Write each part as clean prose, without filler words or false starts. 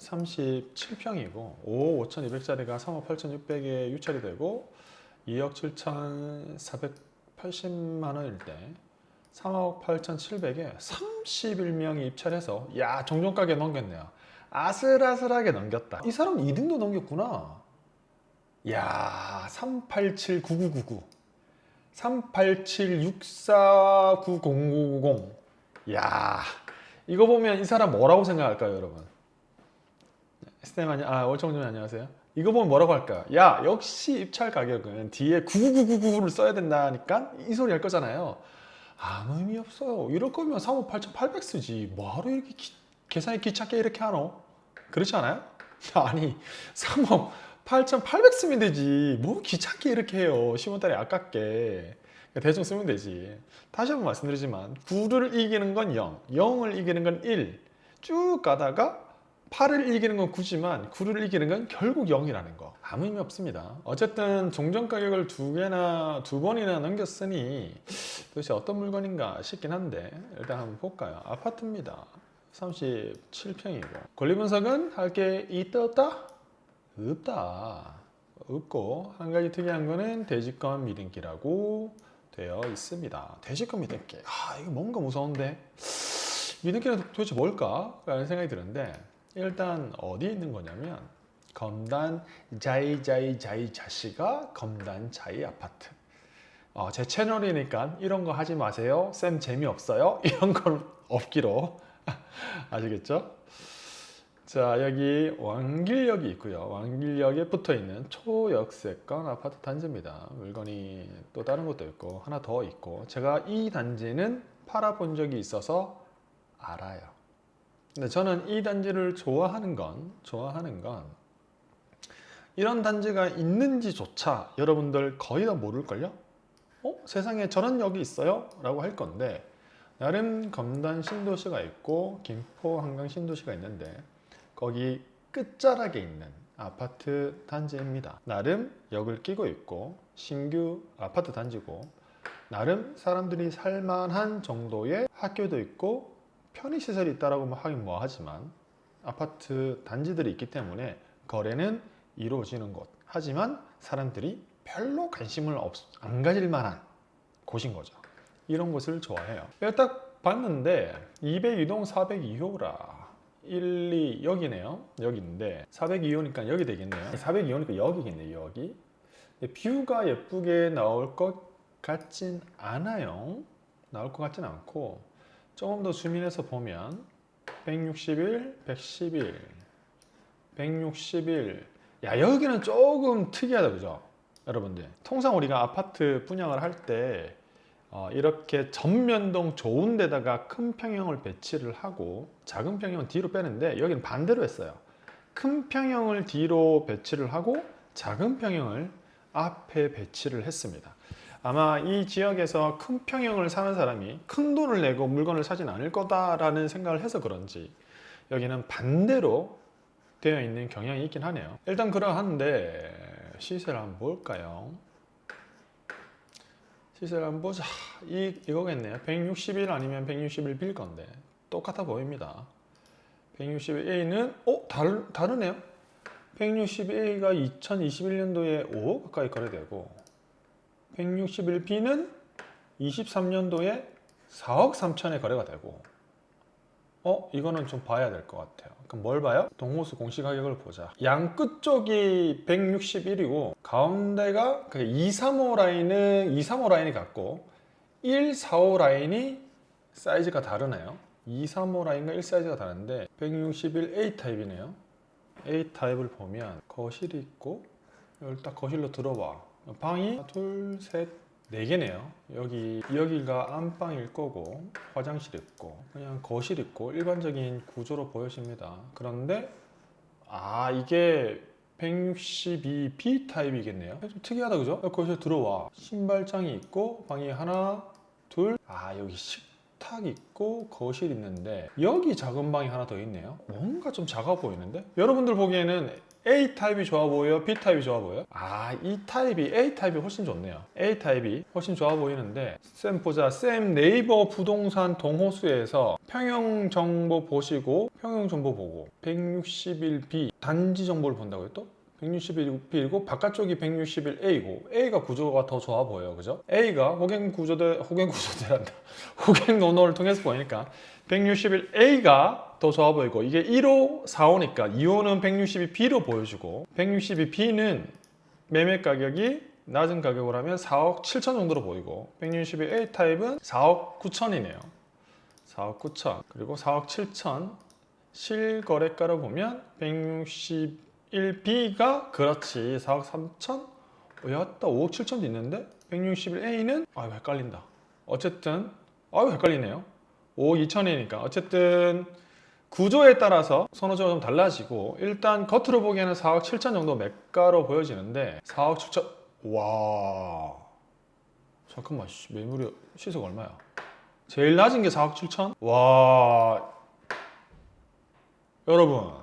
37평이고 5억 5,200짜리가 3억 8,600에 유찰이 되고 2억 7,480만 원일 때 3억 8,700에 31명이 입찰해서 야 종종가게 넘겼네요. 아슬아슬하게 넘겼다. 이 사람 2등도 넘겼구나. 야 3879999 387649090. 야 이거 보면 이 사람 뭐라고 생각할까요, 여러분? 스템 월청님 안녕하세요. 이거 보면 뭐라고 할까? 야 역시 입찰 가격은 뒤에 99999를 써야 된다니까 이 소리 할 거잖아요. 아무 의미 없어요. 이럴 거면 3억 8,800 쓰지. 뭐하러 이렇게 계산이 귀찮게 이렇게 하노? 그렇지 않아요? 아니 3억 8,800 쓰면 되지. 뭐 귀찮게 이렇게 해요. 10원짜리 아깝게. 대충 쓰면 되지. 다시 한번 말씀드리지만 9를 이기는 건 0, 0을 이기는 건 1. 쭉 가다가 8을 이기는 건 9지만 9를 이기는 건 결국 0이라는 거. 아무 의미 없습니다. 어쨌든 종전 가격을 두 번이나 넘겼으니 도대체 어떤 물건인가 싶긴 한데 일단 한번 볼까요? 아파트입니다. 37평이고 권리 분석은 할 게 있다 없다? 없다. 없고 한 가지 특이한 거는 대지권 미등기라고 되어 있습니다. 대지권 미등기. 이거 뭔가 무서운데 미등기는 도대체 뭘까? 라는 생각이 드는데 일단 어디에 있는 거냐면 검단 자이자이자이자씨가 검단 자이 아파트. 제 채널이니까 이런 거 하지 마세요. 쌤 재미없어요. 이런 건 없기로 아시겠죠? 자 여기 왕길역이 있고요. 왕길역에 붙어있는 초역세권 아파트 단지입니다. 물건이 또 다른 것도 있고 하나 더 있고 제가 이 단지는 팔아본 적이 있어서 알아요. 근데 저는 이 단지를 좋아하는 건 이런 단지가 있는지조차 여러분들 거의 다 모를걸요? 세상에 저런 역이 있어요? 라고 할 건데 나름 검단 신도시가 있고 김포 한강 신도시가 있는데 거기 끝자락에 있는 아파트 단지입니다. 나름 역을 끼고 있고 신규 아파트 단지고 나름 사람들이 살만한 정도의 학교도 있고 편의시설이 있다라고 하긴 뭐하지만 아파트 단지들이 있기 때문에 거래는 이루어지는 곳. 하지만 사람들이 별로 관심을 안 가질 만한 곳인 거죠. 이런 곳을 좋아해요. 딱 봤는데 202동 402호라 1, 2 여기네요. 여기인데 402호니까 여기 되겠네요. 402호니까 여기겠네요. 여기. 뷰가 예쁘게 나올 것 같진 않아요. 나올 것 같진 않고 조금 더 주민해서 보면 161, 111, 161. 야 여기는 조금 특이하다 그죠? 여러분들 통상 우리가 아파트 분양을 할 때 이렇게 전면동 좋은 데다가 큰 평형을 배치를 하고 작은 평형은 뒤로 빼는데 여기는 반대로 했어요. 큰 평형을 뒤로 배치를 하고 작은 평형을 앞에 배치를 했습니다. 아마 이 지역에서 큰 평형을 사는 사람이 큰 돈을 내고 물건을 사진 않을 거다라는 생각을 해서 그런지 여기는 반대로 되어 있는 경향이 있긴 하네요. 일단 그러한데 시세를 한번 볼까요? 시세를 한번 보자. 이거겠네요. 161 아니면 161 빌 건데 똑같아 보입니다. 161A는 다르네요. 161A가 2021년도에 5억 가까이 거래되고 161B는 23년도에 4억 3천에 거래가 되고 이거는 좀 봐야 될 것 같아요. 그럼 뭘 봐요? 동호수 공시가격을 보자. 양 끝쪽이 161이고 가운데가 235 라인은 235 라인이 같고 145 라인이 사이즈가 다르네요. 235 라인과 1 사이즈가 다른데 161 A 타입이네요. A 타입을 보면 거실이 있고 여기 딱 거실로 들어와. 방이 둘, 셋, 네 개네요. 여기가 안방일 거고 화장실 있고 그냥 거실 있고 일반적인 구조로 보여집니다. 그런데 이게 162B 타입이겠네요. 좀 특이하다 그죠? 거실 들어와 신발장이 있고 방이 하나, 둘. 여기 식탁 있고 거실 있는데 여기 작은 방이 하나 더 있네요. 뭔가 좀 작아 보이는데? 여러분들 보기에는 A타입이 좋아 보여요? B타입이 좋아 보여요? A타입이 훨씬 좋네요. A타입이 훨씬 좋아 보이는데 쌤 보자. 쌤 네이버 부동산 동호수에서 평형 정보 보시고 평형 정보 보고 161B 단지 정보를 본다고요 또? 161B이고 바깥쪽이 161A고 A가 구조가 더 좋아 보여요. 그죠? A가 호갱구조대란다. 호갱 논어를 통해서 보니까 161A가 더 좋아 보이고 이게 1호, 4호니까 2호는 162B로 보여주고 162B는 매매 가격이 낮은 가격으로 하면 4억 7천 정도로 보이고 161A 타입은 4억 9천이네요. 4억 9천 그리고 4억 7천 실거래가로 보면 161B가 그렇지 4억 3천? 야따 5억 7천도 있는데 161A는 헷갈린다. 어쨌든 헷갈리네요. 5억 2천이니까 어쨌든 구조에 따라서 선호도가 좀 달라지고 일단 겉으로 보기에는 4억 7천 정도 매가로 보여지는데 4억 7천 와 잠깐만 매물이 시세가 얼마야? 제일 낮은 게 4억 7천? 와 여러분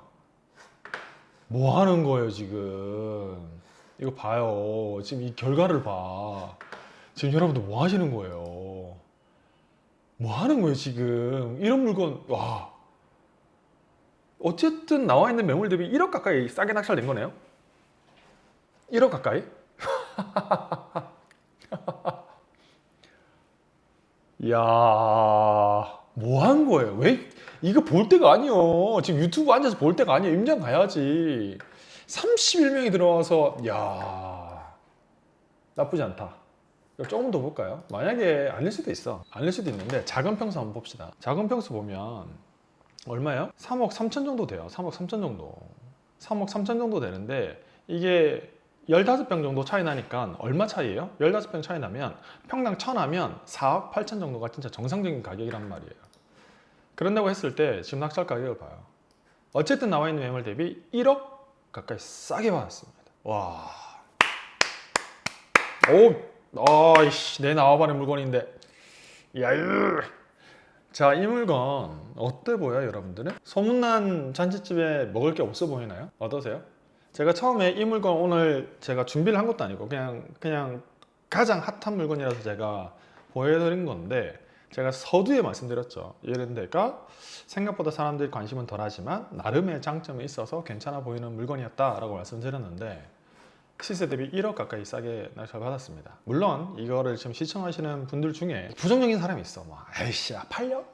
뭐 하는 거예요 지금? 이거 봐요. 지금 이 결과를 봐. 지금 여러분들 뭐 하시는 거예요? 뭐 하는 거예요 지금? 이런 물건 와 어쨌든 나와 있는 매물 대비 1억 가까이 싸게 낙찰된 거네요. 1억 가까이? 이야 뭐 한 거예요? 왜 이거 볼 때가 아니요. 지금 유튜브 앉아서 볼 때가 아니에요. 임장 가야지. 31명이 들어와서 야 나쁘지 않다. 조금 더 볼까요? 만약에 아닐 수도 있어. 아닐 수도 있는데 작은 평수 한번 봅시다. 작은 평수 보면 얼마예요? 3억 3천 정도 돼요. 3억 3천 정도. 3억 3천 정도 되는데 이게 15평 정도 차이 나니까 얼마 차이예요? 15평 차이 나면 평당 1,000 하면 4억 8천 정도가 진짜 정상적인 가격이란 말이에요. 그런다고 했을 때 지금 낙찰 가격을 봐요. 어쨌든 나와 있는 매물 대비 1억 가까이 싸게 받았습니다. 와. 아이씨, 내 나와버린 물건인데. 야유. 자, 이 물건 어때 보여요, 여러분들은? 소문난 잔치집에 먹을 게 없어 보이나요? 어떠세요? 제가 처음에 이 물건 오늘 제가 준비를 한 것도 아니고 그냥 가장 핫한 물건이라서 제가 보여드린 건데 제가 서두에 말씀드렸죠. 이런 데가 생각보다 사람들이 관심은 덜하지만 나름의 장점이 있어서 괜찮아 보이는 물건이었다라고 말씀드렸는데 시세 대비 1억 가까이 싸게 낙찰받았습니다. 물론 이거를 지금 시청하시는 분들 중에 부정적인 사람이 있어. 에이씨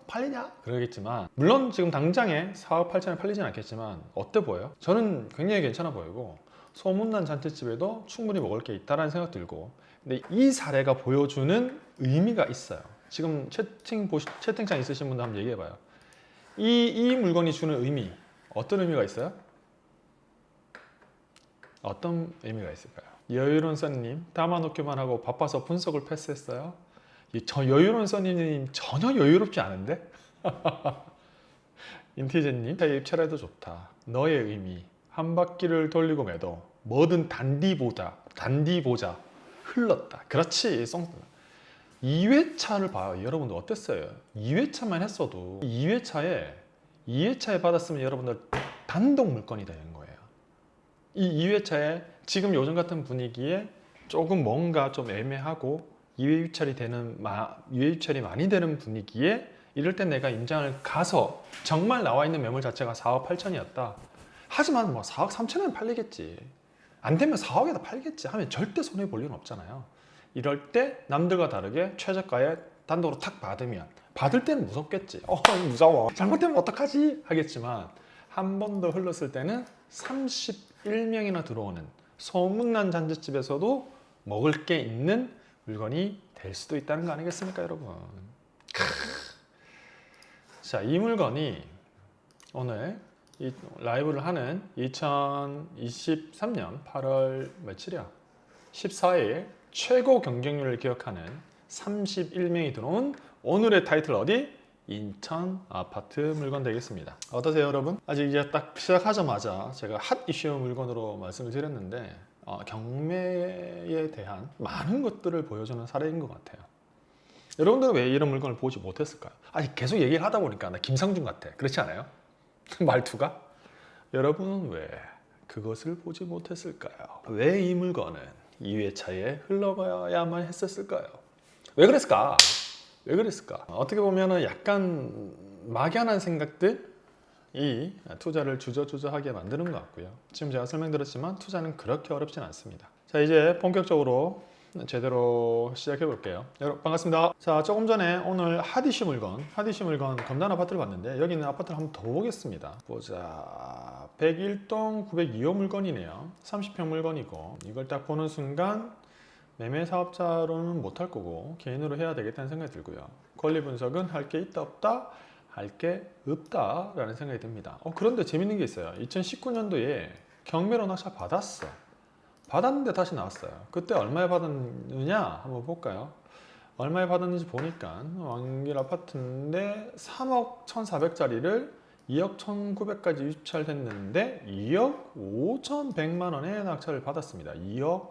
팔리냐? 그러겠지만 물론 지금 당장에 4억 8천에 팔리진 않겠지만 어때 보여요? 저는 굉장히 괜찮아 보이고 소문난 잔치집에도 충분히 먹을 게 있다는 생각 들고 근데 이 사례가 보여주는 의미가 있어요. 지금 채팅창 있으신 분들 한번 얘기해봐요. 이 물건이 주는 의미 어떤 의미가 있어요? 어떤 의미가 있을까요? 여유로운 써님 담아놓기만 하고 바빠서 분석을 패스했어요. 저 여유로운 써님 전혀 여유롭지 않은데? 인티제님 입찰해도 좋다. 너의 의미 한 바퀴를 돌리고 매도 뭐든 단디보자 흘렀다. 그렇지 2회차를 봐요. 여러분들 어땠어요? 2회차만 했어도 2회차에 받았으면 여러분들 단독 물건이 되는 거예요. 이 2회차에 지금 요즘 같은 분위기에 조금 뭔가 좀 애매하고 2회 유찰이 많이 되는 분위기에 이럴 때 내가 임장을 가서 정말 나와 있는 매물 자체가 4억 8천이었다. 하지만 4억 3천에는 팔리겠지. 안 되면 4억에다 팔겠지 하면 절대 손해 볼 일은 없잖아요. 이럴 때 남들과 다르게 최저가에 단독으로 탁 받을 때는 무섭겠지. 무서워. 잘못되면 어떡하지? 하겠지만 한 번 더 흘렀을 때는 31명이나 들어오는 소문난 잔치집에서도 먹을 게 있는 물건이 될 수도 있다는 거 아니겠습니까, 여러분? 자, 이 물건이 오늘 이 라이브를 하는 2023년 8월 며칠이야? 14일 최고 경쟁률을 기록하는 31명이 들어온 오늘의 타이틀 어디? 인천 아파트 물건 되겠습니다. 어떠세요, 여러분? 아직 이제 딱 시작하자마자 제가 핫 이슈 물건으로 말씀을 드렸는데 경매에 대한 많은 것들을 보여주는 사례인 것 같아요. 여러분들은 왜 이런 물건을 보지 못했을까요? 아니 계속 얘기를 하다 보니까 나 김상중 같아. 그렇지 않아요? 말투가? 여러분은 왜 그것을 보지 못했을까요? 왜 이 물건은 2회차에 흘러가야만 했었을까요? 왜 그랬을까? 왜 그랬을까? 어떻게 보면 약간 막연한 생각들이 투자를 주저주저하게 만드는 것 같고요. 지금 제가 설명드렸지만 투자는 그렇게 어렵진 않습니다. 자, 이제 본격적으로 제대로 시작해 볼게요. 여러분 반갑습니다. 자, 조금 전에 오늘 하디슈 물건 검단 아파트를 봤는데 여기 있는 아파트를 한번 더 보겠습니다. 보자. 101동 902호 물건이네요. 30평 물건이고 이걸 딱 보는 순간 매매 사업자로는 못할 거고 개인으로 해야 되겠다는 생각이 들고요. 권리 분석은 할 게 있다 없다? 할 게 없다 라는 생각이 듭니다. 그런데 재밌는 게 있어요. 2019년도에 경매로 낙찰 받았는데 다시 나왔어요. 그때 얼마에 받았느냐 한번 볼까요? 얼마에 받았는지 보니까 왕길 아파트인데 3억 1,400짜리를 2억 1,900까지 유찰됐는데 2억 5,100만 원에 낙찰을 받았습니다. 2억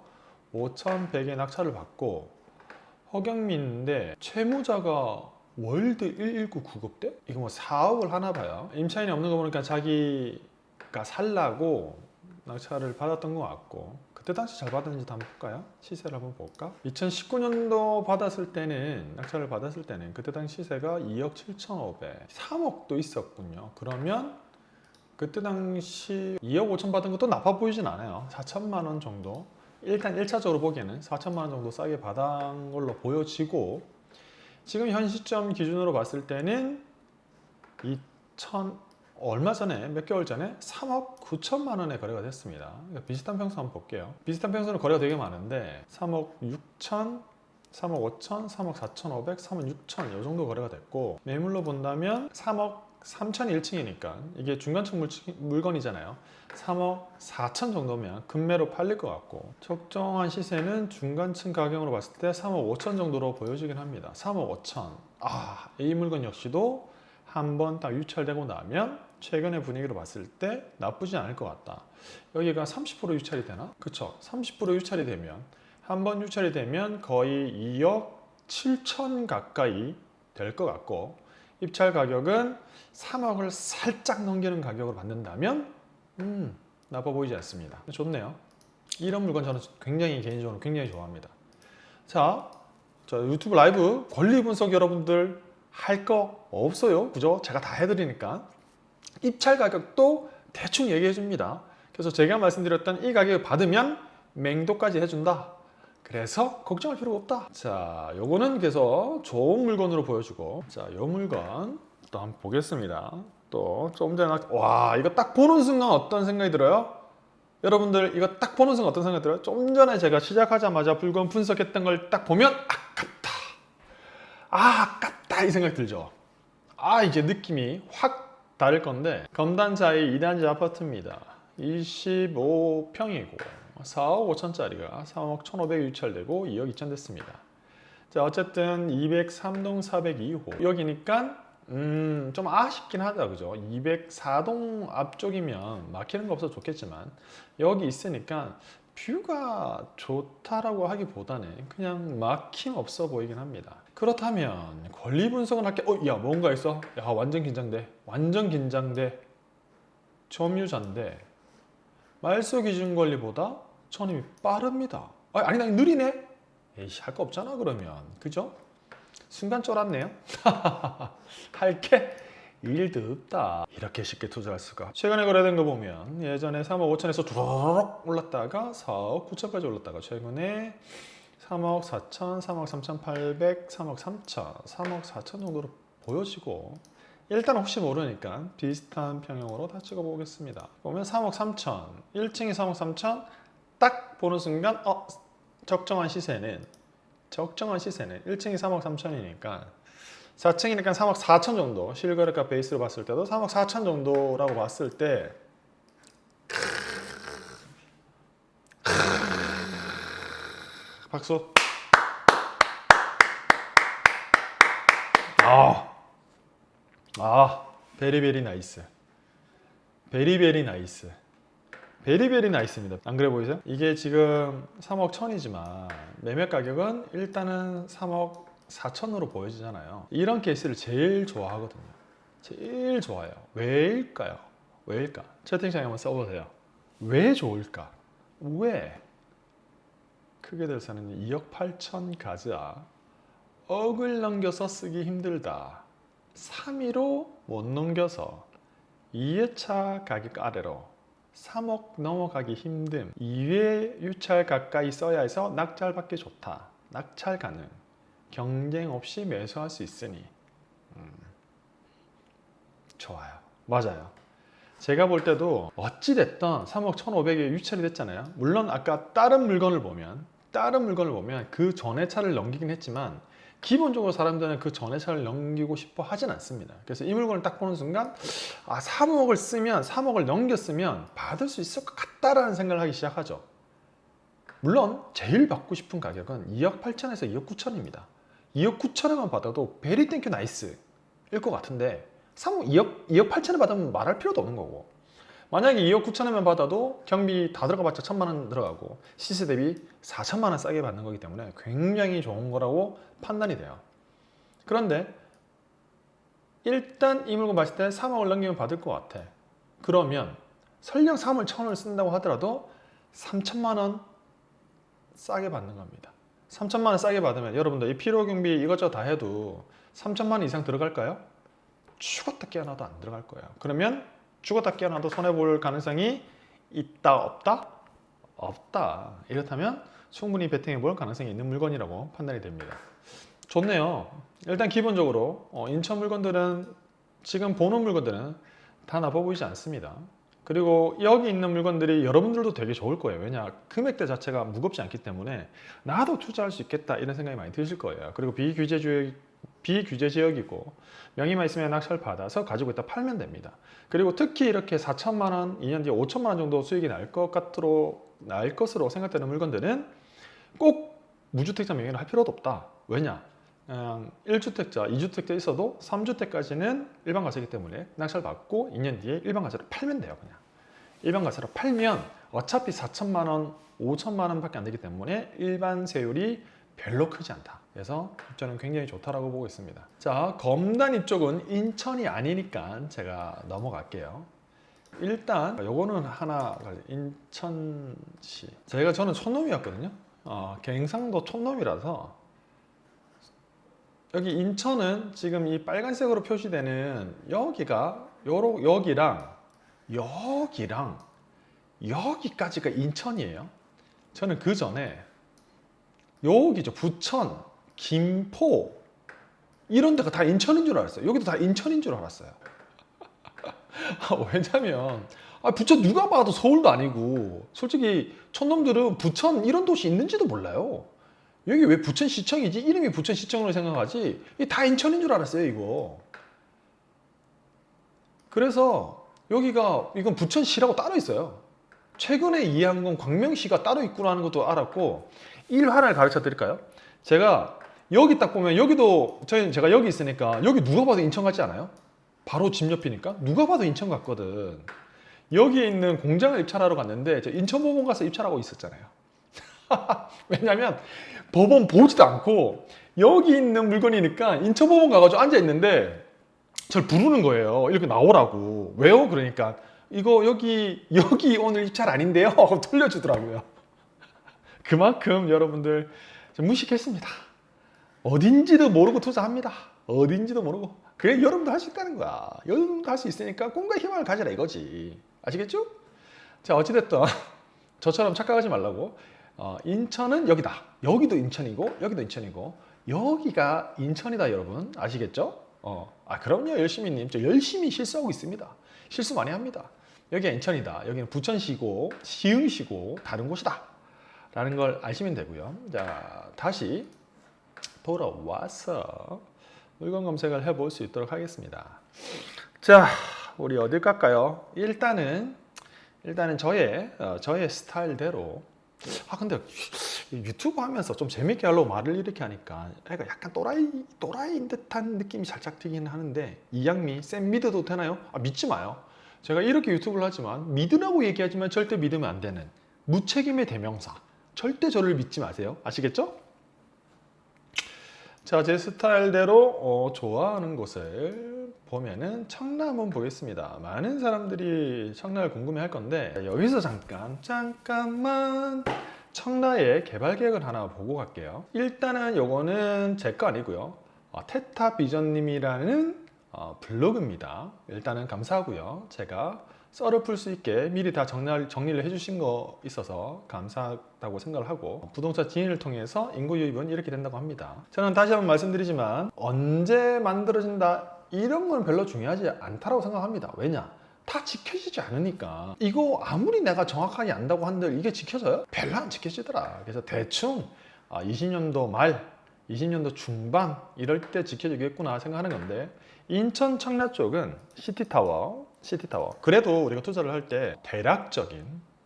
5,100에 낙찰을 받고 허경민인데 채무자가 월드 119구급대? 이거 뭐 4억을 하나 봐요. 임차인이 없는 거 보니까 자기가 살라고 낙찰을 받았던 것 같고 그때 당시 잘 받았는지 한번 볼까요? 시세를 한번 볼까? 2019년도 낙찰을 받았을 때는 그때 당시 시세가 2억 7,500 3억도 있었군요. 그러면 그때 당시 2억 5천 받은 것도 나빠 보이진 않아요. 4천만 원 정도 일단 1차적으로 보기에는 4천만 원 정도 싸게 받은 걸로 보여지고 지금 현 시점 기준으로 봤을 때는 얼마 전에 몇 개월 전에 3억 9천만 원에 거래가 됐습니다. 그러니까 비슷한 평수 한번 볼게요. 비슷한 평수는 거래가 되게 많은데 3억 6천, 3억 5천, 3억 4천5백, 3억 6천 이 정도 거래가 됐고 매물로 본다면 3억 3천 1층이니까 이게 중간층 물건이잖아요. 3억 4천 정도면 금매로 팔릴 것 같고 적정한 시세는 중간층 가격으로 봤을 때 3억 5천 정도로 보여지긴 합니다. 3억 5천 이 물건 역시도 한번 딱 유찰되고 나면 최근의 분위기로 봤을 때 나쁘지 않을 것 같다. 여기가 30% 유찰이 되나? 그쵸? 30% 유찰이 되면 한번 유찰이 되면 거의 2억 7천 가까이 될 것 같고 입찰 가격은 3억을 살짝 넘기는 가격으로 받는다면 나빠 보이지 않습니다. 좋네요. 이런 물건 저는 개인적으로 굉장히 좋아합니다. 자, 유튜브 라이브 권리 분석 여러분들 할 거 없어요. 그죠? 제가 다 해드리니까. 입찰 가격도 대충 얘기해 줍니다. 그래서 제가 말씀드렸던 이 가격을 받으면 맹도까지 해준다. 그래서 걱정할 필요가 없다. 자, 요거는 그래서 좋은 물건으로 보여주고 자, 요 물건 또 한번 보겠습니다. 또 좀 전에 와, 이거 딱 보는 순간 어떤 생각이 들어요? 여러분들 이거 딱 보는 순간 어떤 생각이 들어요? 좀 전에 제가 시작하자마자 물건 분석했던 걸 딱 보면 아깝다 이 생각 들죠. 이제 느낌이 확 다를 건데 검단자의 2단지 아파트입니다. 25평이고 4억 5천짜리가 3억 1,500 유찰되고 2억 2천 됐습니다. 자, 어쨌든 203동 402호 여기니까 좀 아쉽긴 하다, 그죠? 204동 앞쪽이면 막히는 거 없어서 좋겠지만 여기 있으니까 뷰가 좋다라고 하기보다는 그냥 막힘 없어 보이긴 합니다. 그렇다면 권리 분석은 할게. 야, 뭔가 있어? 야, 완전 긴장돼. 점유자인데 말소 기준 권리보다 전임이 빠릅니다. 아니 나 느리네. 에이씨, 할 거 없잖아 그러면. 그죠? 순간 쫄았네요. 할 게 일도 없다. 이렇게 쉽게 투자할 수가. 최근에 거래된 거 보면 예전에 3억 5천에서 두루룩 올랐다가 4억 9천까지 올랐다가 최근에 3억 4천, 3억 3,800, 3억 3천, 3억 4천 정도로 보여지고 일단 혹시 모르니까 비슷한 평형으로 다 찍어보겠습니다. 보면 3억 3천, 1층이 3억 3천 딱 보는 순간 적정한 시세는 1층이 3억 3천이니까 4층이니까 3억 4천 정도 실거래가 베이스로 봤을 때도 3억 4천 정도라고 봤을 때 박수. 베리베리 나이스. 베리베리 나이스입니다. 안 그래 보이세요? 이게 지금 3억 천이지만 매매 가격은 일단은 3억 4천으로 보여지잖아요. 이런 케이스를 제일 좋아하거든요. 제일 좋아요. 왜일까요? 왜일까? 채팅창에 한번 써보세요. 왜 좋을까? 왜? 크게 들어서는 2억 8천 가즈아. 억을 넘겨서 쓰기 힘들다. 3위로 못 넘겨서 2회차 가격 아래로 3억 넘어가기 힘듦. 2회 유찰 가까이 써야 해서 낙찰 받기 좋다. 낙찰 가능. 경쟁 없이 매수할 수 있으니. 좋아요. 맞아요. 제가 볼 때도 어찌됐든 3억 1,500에 유찰이 됐잖아요. 물론 아까 다른 물건을 보면 그 전에 차를 넘기긴 했지만 기본적으로 사람들은 그 전에 차를 넘기고 싶어 하진 않습니다. 그래서 이 물건을 딱 보는 순간 3억을 넘겼으면 받을 수 있을 것 같다라는 생각을 하기 시작하죠. 물론 제일 받고 싶은 가격은 2억 8천에서 2억 9천입니다. 2억 9천에만 받아도 베리 땡큐 나이스 일 것 같은데 2억 8천에 받으면 말할 필요도 없는 거고, 만약에 2억 9천에만 받아도 경비 다 들어가봤자 1,000만 원 들어가고 시세 대비 4천만 원 싸게 받는 거기 때문에 굉장히 좋은 거라고 판단이 돼요. 그런데 일단 이 물건 봤을 때 3억을 넘기면 받을 것 같아. 그러면 설령 3억 1,000원을 쓴다고 하더라도 3천만 원 싸게 받는 겁니다. 3천만 원 싸게 받으면 여러분들 이 필요 경비 이것저것 다 해도 3천만 원 이상 들어갈까요? 죽었다 깨어나도 안 들어갈 거예요. 그러면 죽었다 깨어나도 손해볼 가능성이 있다 없다? 없다. 이렇다면 충분히 베팅해 볼 가능성이 있는 물건이라고 판단이 됩니다. 좋네요. 일단 기본적으로 인천 물건들은, 지금 보는 물건들은 다 나빠 보이지 않습니다. 그리고 여기 있는 물건들이 여러분들도 되게 좋을 거예요. 왜냐, 금액대 자체가 무겁지 않기 때문에 나도 투자할 수 있겠다 이런 생각이 많이 드실 거예요. 그리고 비규제 지역이고 명의만 있으면 낙찰 받아서 가지고 있다 팔면 됩니다. 그리고 특히 이렇게 4천만 원, 2년 뒤에 5천만 원 정도 수익이 날 것으로 생각되는 물건들은 꼭 무주택자 명의로 할 필요도 없다. 왜냐? 1주택자, 2주택자 있어도 3주택까지는 일반 가세이기 때문에 낙찰 받고 2년 뒤에 일반 가세로 팔면 돼요. 그냥 일반 가세로 팔면 어차피 4천만 원, 5천만 원밖에 안 되기 때문에 일반 세율이 별로 크지 않다. 그래서 저는 굉장히 좋다라고 보고 있습니다. 자, 검단 이쪽은 인천이 아니니까 제가 넘어갈게요. 일단 요거는 하나, 인천시. 저는 촌놈이었거든요. 경상도 촌놈이라서 여기 인천은 지금 이 빨간색으로 표시되는 여기가 여기랑 여기까지가 인천이에요. 저는 그 전에 여기죠, 부천, 김포 이런 데가 다 인천인 줄 알았어요. 여기도 다 인천인 줄 알았어요. 왜냐면 부천 누가 봐도 서울도 아니고, 솔직히 촌놈들은 부천 이런 도시 있는지도 몰라요. 여기 왜 부천시청이지? 이름이 부천시청으로 생각하지? 이게 다 인천인 줄 알았어요, 이거. 그래서 이건 부천시라고 따로 있어요. 최근에 이해한 건 광명시가 따로 있구나 하는 것도 알았고, 일화를 가르쳐 드릴까요? 제가 여기 딱 보면 제가 여기 있으니까 여기 누가 봐도 인천 같지 않아요? 바로 집 옆이니까 누가 봐도 인천 같거든. 여기에 있는 공장을 입찰하러 갔는데 저 인천법원 가서 입찰하고 있었잖아요. 왜냐면 법원 보지도 않고 여기 있는 물건이니까 인천법원 가가지고 앉아있는데 저를 부르는 거예요. 이렇게 나오라고. 왜요? 그러니까 이거 여기 오늘 입찰 아닌데요? 하고 돌려주더라고요. 그만큼 여러분들 좀 무식했습니다. 어딘지도 모르고 투자합니다. 어딘지도 모르고. 그래, 여러분도 할 수 있다는 거야. 여러분도 할 수 있으니까 꿈과 희망을 가지라 이거지. 아시겠죠? 자, 어찌됐든 저처럼 착각하지 말라고. 인천은 여기다. 여기도 인천이고 여기도 인천이고 여기가 인천이다, 여러분. 아시겠죠? 그럼요, 열심히님. 저 열심히 실수하고 있습니다. 실수 많이 합니다. 여기가 인천이다. 여기는 부천시고 시흥시고 다른 곳이다 라는 걸 아시면 되고요. 자, 다시 돌아와서 물건 검색을 해볼 수 있도록 하겠습니다. 자, 우리 어딜 갈까요? 일단은 저의 스타일대로. 근데 유튜브 하면서 좀 재밌게 하려고 말을 이렇게 하니까 애가 약간 또라이인 듯한 느낌이 살짝 들긴 하는데, 이양미 쌤 믿어도 되나요? 믿지 마요. 제가 이렇게 유튜브를 하지만 믿으라고 얘기하지만 절대 믿으면 안 되는 무책임의 대명사. 절대 저를 믿지 마세요. 아시겠죠? 자, 제 스타일대로 좋아하는 곳을 보면은 청라 한번 보겠습니다. 많은 사람들이 청라를 궁금해할 건데 여기서 잠깐만 청라의 개발 계획을 하나 보고 갈게요. 일단은 요거는 제 거 아니고요. 테타비전님이라는 블로그입니다. 일단은 감사하고요. 제가 썰을 풀 수 있게 미리 다 정리를 해주신 거 있어서 감사하다고 생각을 하고, 부동산 지인을 통해서 인구 유입은 이렇게 된다고 합니다. 저는 다시 한번 말씀드리지만 언제 만들어진다 이런 건 별로 중요하지 않다고 생각합니다. 왜냐? 다 지켜지지 않으니까. 이거 아무리 내가 정확하게 안다고 한들 이게 지켜져요? 별로 안 지켜지더라. 그래서 대충 20년도 말 20년도 중반 이럴 때 지켜지겠구나 생각하는 건데, 인천 청라 쪽은 시티타워 그래도 우리가 투자를 할 때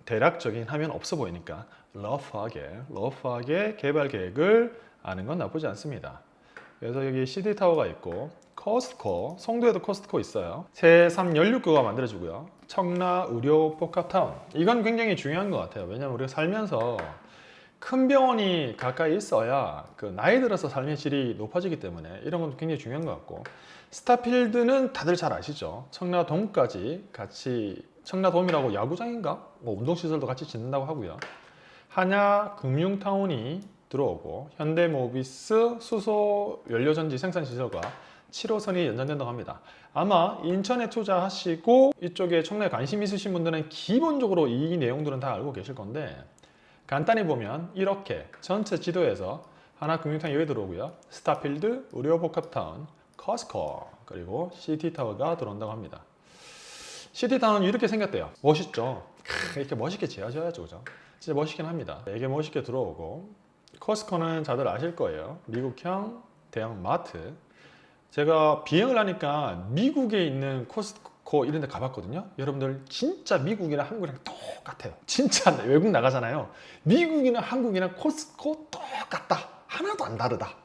대략적인 하면 없어 보이니까 러프하게 개발 계획을 아는 건 나쁘지 않습니다. 그래서 여기 시티타워가 있고 코스트코, 송도에도 코스트코 있어요. 제3 연륙구가 만들어지고요. 청라 의료 복합타운, 이건 굉장히 중요한 것 같아요. 왜냐하면 우리가 살면서 큰 병원이 가까이 있어야 그 나이 들어서 삶의 질이 높아지기 때문에 이런 건 굉장히 중요한 것 같고, 스타필드는 다들 잘 아시죠? 청라돔까지 같이, 청라돔이라고 야구장인가? 뭐 운동시설도 같이 짓는다고 하고요. 한야금융타운이 들어오고 현대모비스 수소 연료전지 생산시설과 7호선이 연장된다고 합니다. 아마 인천에 투자하시고 이쪽에 청라에 관심 있으신 분들은 기본적으로 이 내용들은 다 알고 계실 건데, 간단히 보면 이렇게 전체 지도에서 하나금융타운 여기 들어오고요. 스타필드, 의료복합타운, 코스코, 그리고 시티타워가 들어온다고 합니다. 시티타운은 이렇게 생겼대요. 멋있죠? 이렇게 멋있게 지어져야죠, 그죠? 진짜 멋있긴 합니다. 되게 멋있게 들어오고, 코스코는 다들 아실 거예요. 미국형 대형 마트. 제가 비행을 하니까 미국에 있는 코스트코 이런 데 가봤거든요. 여러분들 진짜 미국이나 한국이랑 똑같아요. 진짜 외국 나가잖아요. 미국이나 한국이나 코스트코 똑같다. 하나도 안 다르다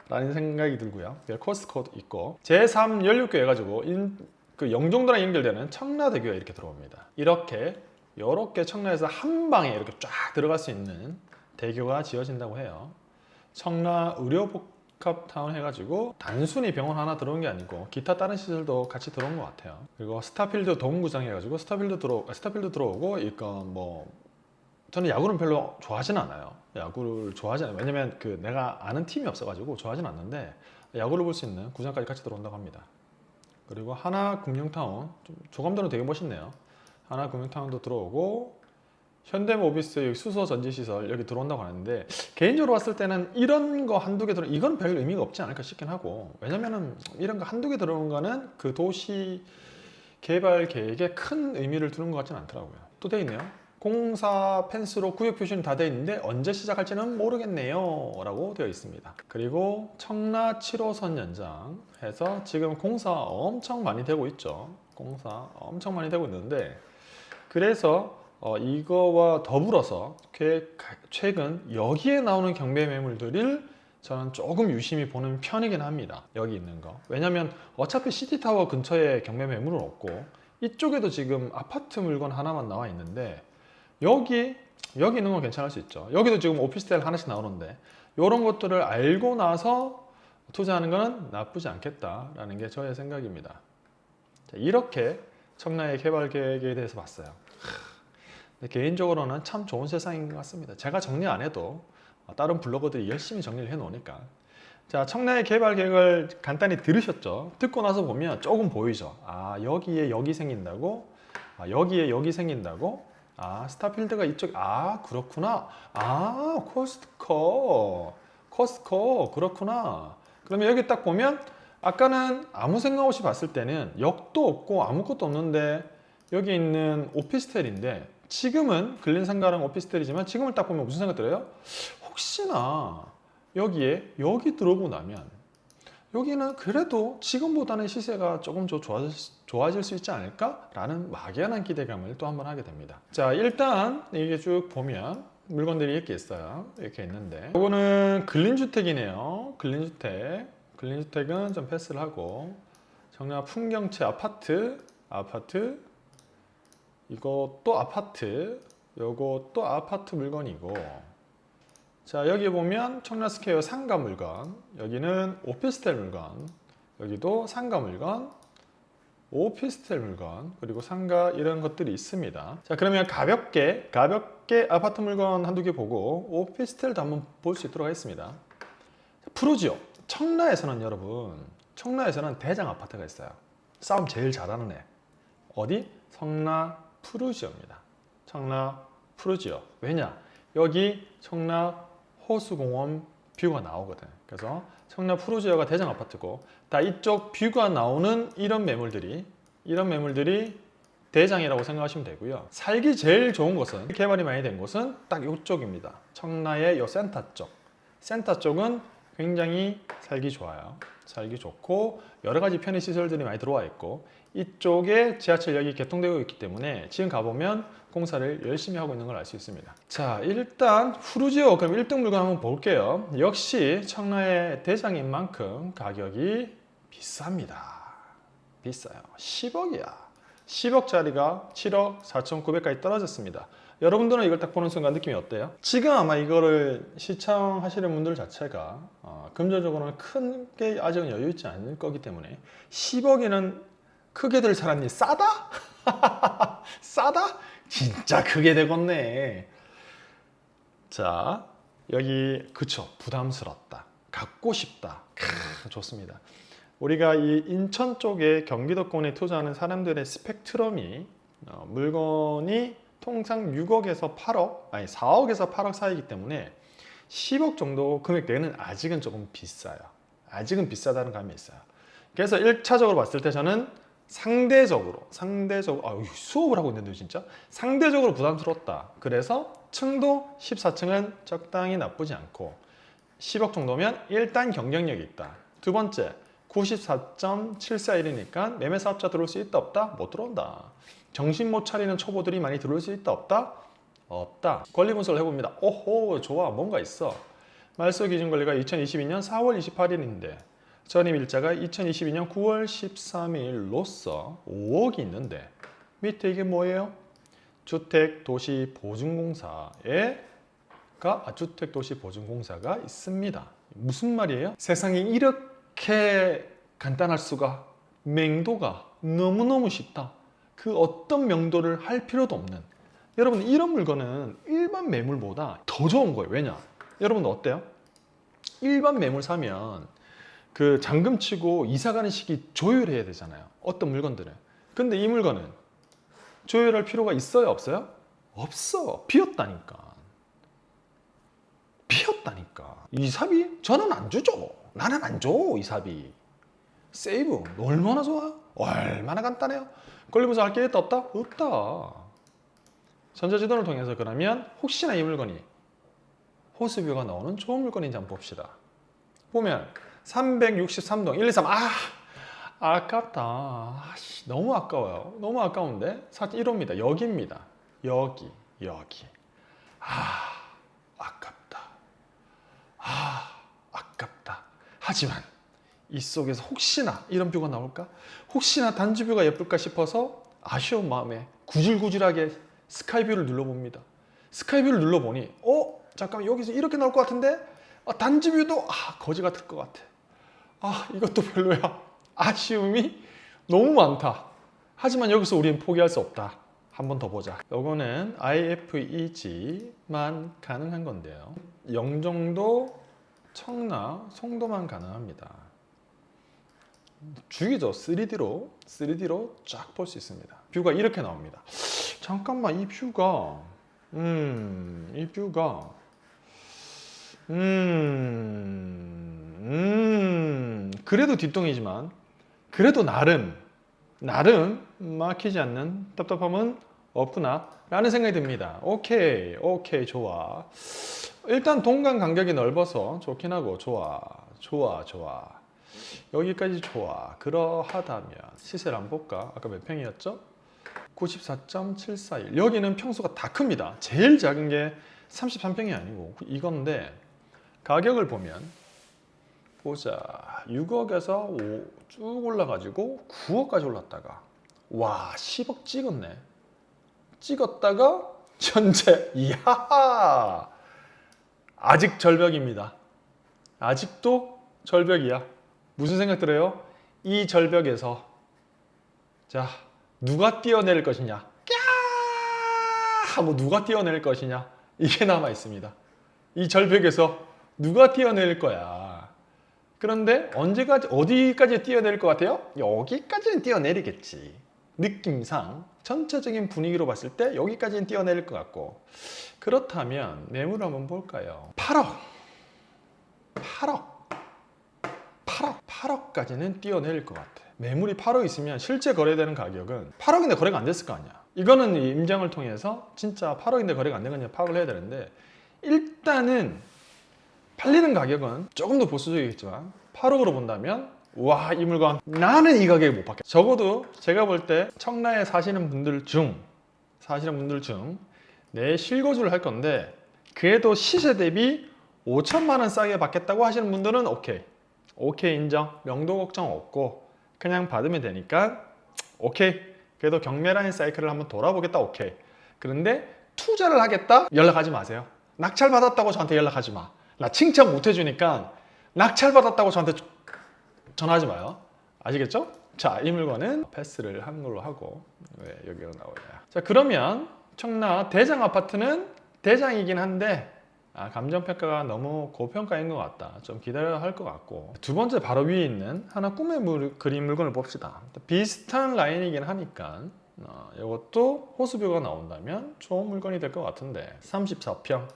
라는 생각이 들고요. 코스트코도 있고, 제3 연륙교 해가지고 그 영종도랑 연결되는 청라대교가 이렇게 들어옵니다. 이렇게 청라에서 한 방에 이렇게 쫙 들어갈 수 있는 대교가 지어진다고 해요. 청라 의료복합타운 해가지고 단순히 병원 하나 들어온 게 아니고 기타 다른 시설도 같이 들어온 것 같아요. 그리고 스타필드 동구장 해가지고 스타필드 들어오고, 이건 뭐 저는 야구는 별로 좋아하진 않아요. 야구를 좋아하지 않아요. 왜냐면 그 내가 아는 팀이 없어가지고 좋아하진 않는데, 야구를 볼 수 있는 구장까지 같이 들어온다고 합니다. 그리고 하나금융타운, 좀 조감도는 되게 멋있네요. 하나금융타운도 들어오고, 현대모비스 수소 전지시설 여기 들어온다고 하는데, 개인적으로 봤을 때는 이런 거 한두 개 이건 별 의미가 없지 않을까 싶긴 하고, 왜냐면은 이런 거 한두 개 들어오는 거는 그 도시 개발 계획에 큰 의미를 두는 것 같지는 않더라고요. 또 돼 있네요. 공사 펜스로 구역 표시는 다 되어 있는데 언제 시작할지는 모르겠네요 라고 되어 있습니다. 그리고 청라 7호선 연장 해서 지금 공사 엄청 많이 되고 있죠. 공사 엄청 많이 되고 있는데, 그래서 이거와 더불어서 최근 여기에 나오는 경매 매물들을 저는 조금 유심히 보는 편이긴 합니다. 여기 있는 거. 왜냐면 어차피 시티타워 근처에 경매 매물은 없고, 이쪽에도 지금 아파트 물건 하나만 나와 있는데, 여기 있는 건 괜찮을 수 있죠. 여기도 지금 오피스텔 하나씩 나오는데, 이런 것들을 알고 나서 투자하는 거는 나쁘지 않겠다라는 게 저의 생각입니다. 자, 이렇게 청라의 개발 계획에 대해서 봤어요. 근데 개인적으로는 참 좋은 세상인 것 같습니다. 제가 정리 안 해도 다른 블로거들이 열심히 정리를 해 놓으니까. 자, 청라의 개발 계획을 간단히 들으셨죠? 듣고 나서 보면 조금 보이죠? 아, 여기에 여기 생긴다고? 아, 여기에 여기 생긴다고? 아, 스타필드가 이쪽, 아, 그렇구나. 아, 코스트코, 그렇구나. 그러면 여기 딱 보면, 아까는 아무 생각 없이 봤을 때는 역도 없고 아무것도 없는데 여기 있는 오피스텔인데, 지금은 근린상가랑 오피스텔이지만 지금을 딱 보면 무슨 생각 들어요? 혹시나 여기에 여기 들어오고 나면 여기는 그래도 지금보다는 시세가 조금 더 좋아질 수 있지 않을까? 라는 막연한 기대감을 또 한번 하게 됩니다. 자, 일단 이게 쭉 보면 물건들이 이렇게 있어요. 이렇게 있는데, 이거는 근린주택이네요. 근린주택은 좀 패스를 하고, 청라 풍경채 아파트, 이것도 아파트, 요것도 아파트 물건이고, 자, 여기 보면 청라스퀘어 상가 물건, 여기는 오피스텔 물건, 여기도 상가 물건, 오피스텔 물건, 그리고 상가 이런 것들이 있습니다. 자, 그러면 가볍게 아파트 물건 한두 개 보고 오피스텔도 한번 볼 수 있도록 하겠습니다. 푸르지오. 청라에서는 여러분, 청라에서는 대장 아파트가 있어요. 싸움 제일 잘하는 애. 어디? 청라 푸르지오입니다. 청라 푸르지오. 왜냐? 여기 청라 호수공원 뷰가 나오거든. 그래서 청라 푸르지오가 대장 아파트고, 다 이쪽 뷰가 나오는 이런 매물들이 대장이라고 생각하시면 되고요. 살기 제일 좋은 곳은, 개발이 많이 된 곳은 딱 이쪽입니다. 청라의 요 센터 쪽. 센터 쪽은 굉장히 살기 좋아요. 살기 좋고 여러 가지 편의 시설들이 많이 들어와 있고, 이쪽에 지하철역이 개통되고 있기 때문에 지금 가보면 공사를 열심히 하고 있는 걸 알 수 있습니다. 자, 일단 푸르지오 그럼 1등 물건 한번 볼게요. 역시 청라의 대장인 만큼 가격이 비쌉니다. 비싸요. 10억이야. 10억짜리가 7억 4,900까지 떨어졌습니다. 여러분들은 이걸 딱 보는 순간 느낌이 어때요? 지금 아마 이거를 시청하시는 분들 자체가 금전적으로는 크게 아직은 여유 있지 않을 거기 때문에 10억에는 크게 들 사람이 싸다? 싸다? 진짜 크게 되겠네. 자, 여기 그쵸, 부담스럽다, 갖고 싶다. 좋습니다. 우리가 이 인천 쪽에 경기도권에 투자하는 사람들의 스펙트럼이 물건이 통상 6억에서 8억, 아니 4억에서 8억 사이이기 때문에 10억 정도 금액대는 아직은 조금 비싸요. 아직은 비싸다는 감이 있어요. 그래서 1차적으로 봤을 때 저는 상대적으로 수업을 하고 있는데 진짜 상대적으로 부담스럽다. 그래서 층도 14층은 적당히 나쁘지 않고 10억 정도면 일단 경쟁력이 있다. 두 번째, 94.741이니까 매매 사업자 들어올 수 있다 없다? 못 들어온다. 정신 못 차리는 초보들이 많이 들어올 수 있다 없다? 없다. 권리 분석을 해봅니다. 오호, 좋아, 뭔가 있어. 말소 기준 권리가 2022년 4월 28일인데 전입 일자가 2022년 9월 13일로서 5억이 있는데 밑에 이게 뭐예요? 주택도시보증공사가 있습니다. 무슨 말이에요? 세상에 이렇게 간단할 수가, 맹도가 너무너무 쉽다. 그 어떤 명도를 할 필요도 없는, 여러분 이런 물건은 일반 매물보다 더 좋은 거예요. 왜냐? 여러분도 어때요? 일반 매물 사면 그 잔금 치고 이사 가는 시기 조율해야 되잖아요. 어떤 물건들은. 근데 이 물건은 조율할 필요가 있어요, 없어요? 없어. 비었다니까. 비었다니까. 이사비? 저는 안 주죠. 나는 안 줘, 이사비. 세이브 얼마나 좋아? 얼마나 간단해요. 권리분석 할 게 있다 없다? 없다. 전자지도를 통해서 그러면 혹시나 이 물건이 호수뷰가 나오는 좋은 물건인지 한번 봅시다. 보면 363동 123. 아깝다. 너무 아까워요. 너무 아까운데 1호입니다. 여기입니다. 여기. 아깝다. 아깝다. 하지만 이 속에서 혹시나 이런 뷰가 나올까? 혹시나 단지뷰가 예쁠까 싶어서 아쉬운 마음에 구질구질하게 스카이뷰를 눌러봅니다. 스카이뷰를 눌러보니 잠깐만, 여기서 이렇게 나올 것 같은데 단지뷰도 거지 같을 것 같아. 이것도 별로야. 아쉬움이 너무 많다. 하지만 여기서 우리는 포기할 수 없다. 한 번 더 보자. 요거는 IFEG만 가능한 건데요. 영종도, 청라, 송도만 가능합니다. 죽이죠. 3D로 쫙 볼 수 있습니다. 뷰가 이렇게 나옵니다. 잠깐만, 이 뷰가 그래도 뒷동이지만 그래도 나름 막히지 않는 답답함은 없구나 라는 생각이 듭니다. 오케이, 좋아. 일단 동간 간격이 넓어서 좋긴 하고 좋아. 여기까지 좋아. 그러하다면 시세를 한번 볼까? 아까 몇 평이었죠? 94.741. 여기는 평수가 다 큽니다. 제일 작은 게 33평이 아니고 이건데, 가격을 보면 보자. 6억에서 쭉 올라가지고 9억까지 올랐다가 10억 찍었네. 찍었다가 현재 아직 절벽입니다. 아직도 절벽이야. 무슨 생각 들어요? 이 절벽에서 자, 누가 뛰어낼 것이냐? 꺄! 하고 누가 뛰어낼 것이냐? 이게 남아 있습니다. 이 절벽에서 누가 뛰어낼 거야? 그런데 언제까지 어디까지 뛰어낼 것 같아요? 여기까지는 뛰어내리겠지. 느낌상 전체적인 분위기로 봤을 때 여기까지는 뛰어내릴 것 같고, 그렇다면 매물을 한번 볼까요? 8억까지는 뛰어내릴 것 같아. 매물이 8억 있으면 실제 거래되는 가격은 8억인데 거래가 안 됐을 거 아니야. 이거는 임장을 통해서 진짜 8억인데 거래가 안 된 건지 파악을 해야 되는데, 일단은 팔리는 가격은 조금 더 보수적이겠지만 8억으로 본다면 와, 이 물건 나는 이 가격에 못 받겠다. 적어도 제가 볼 때 청라에 사시는 분들 중 내 실거주를 할 건데 그래도 시세 대비 5천만 원 싸게 받겠다고 하시는 분들은 오케이 인정. 명도 걱정 없고 그냥 받으면 되니까 오케이. 그래도 경매라는 사이클을 한번 돌아보겠다. 오케이. 그런데 투자를 하겠다? 연락하지 마세요. 낙찰 받았다고 저한테 연락하지 마. 나 칭찬 못 해주니까 낙찰 받았다고 저한테 전화하지 마요. 아시겠죠? 자, 이 물건은 패스를 한 걸로 하고, 왜 여기로 나오냐. 자, 그러면 청라 대장 아파트는 대장이긴 한데 감정평가가 너무 고평가인 것 같다. 좀 기다려야 할 것 같고, 두 번째 바로 위에 있는 하나 꿈의 그림 물건을 봅시다. 비슷한 라인이긴 하니까 이것도 호수뷰가 나온다면 좋은 물건이 될 것 같은데, 34평.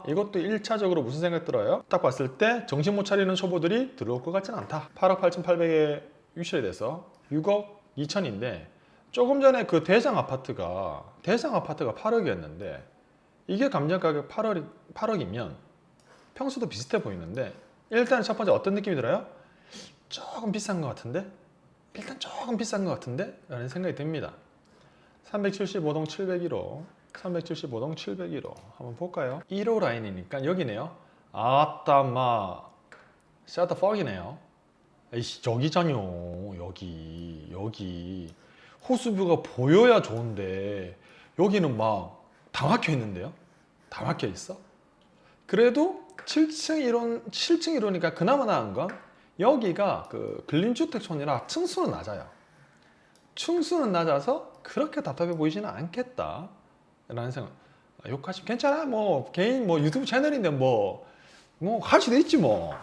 이것도 1차적으로 무슨 생각 들어요? 딱 봤을 때 정신 못 차리는 초보들이 들어올 것 같진 않다. 8억 8,800에 유실이 돼서 6억 2천인데, 조금 전에 그 대장 아파트가 8억이었는데 이게 감정가격 8억이면 평수도 비슷해 보이는데, 일단 첫 번째 어떤 느낌이 들어요? 조금 비싼 것 같은데? 라는 생각이 듭니다. 375동 701호 375동 701호 한번 볼까요? 1호 라인이니까 여기네요. 아따마 샤더퍽이네요. 여기잖요. 여기 호수뷰가 보여야 좋은데 여기는 막 다 막혀 있는데요. 다 막혀 있어. 그래도 7층 1호니까 그나마 나은 건 여기가 그 근린주택촌이라 층수는 낮아요. 층수는 낮아서 그렇게 답답해 보이지는 않겠다 라는 생각. 욕하시면 괜찮아. 뭐 개인 뭐 유튜브 채널인데 뭐 할 수도 있지 뭐.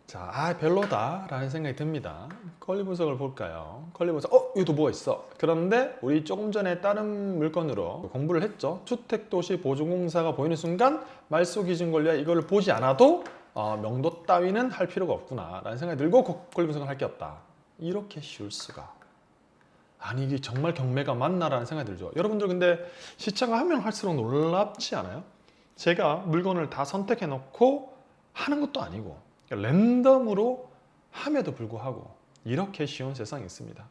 자, 별로다 라는 생각이 듭니다. 권리 분석을 볼까요? 권리 분석, 여기도 뭐가 있어. 그런데 우리 조금 전에 다른 물건으로 공부를 했죠. 주택도시보증공사가 보이는 순간 말소기준 권리와 이걸 보지 않아도 명도 따위는 할 필요가 없구나 라는 생각이 들고 권리 분석을 할 게 없다. 이렇게 쉬울 수가. 아니, 이게 정말 경매가 맞나 라는 생각이 들죠. 여러분들 근데 시청을 하면 할수록 놀랍지 않아요? 제가 물건을 다 선택해 놓고 하는 것도 아니고 랜덤으로 함에도 불구하고 이렇게 쉬운 세상이 있습니다.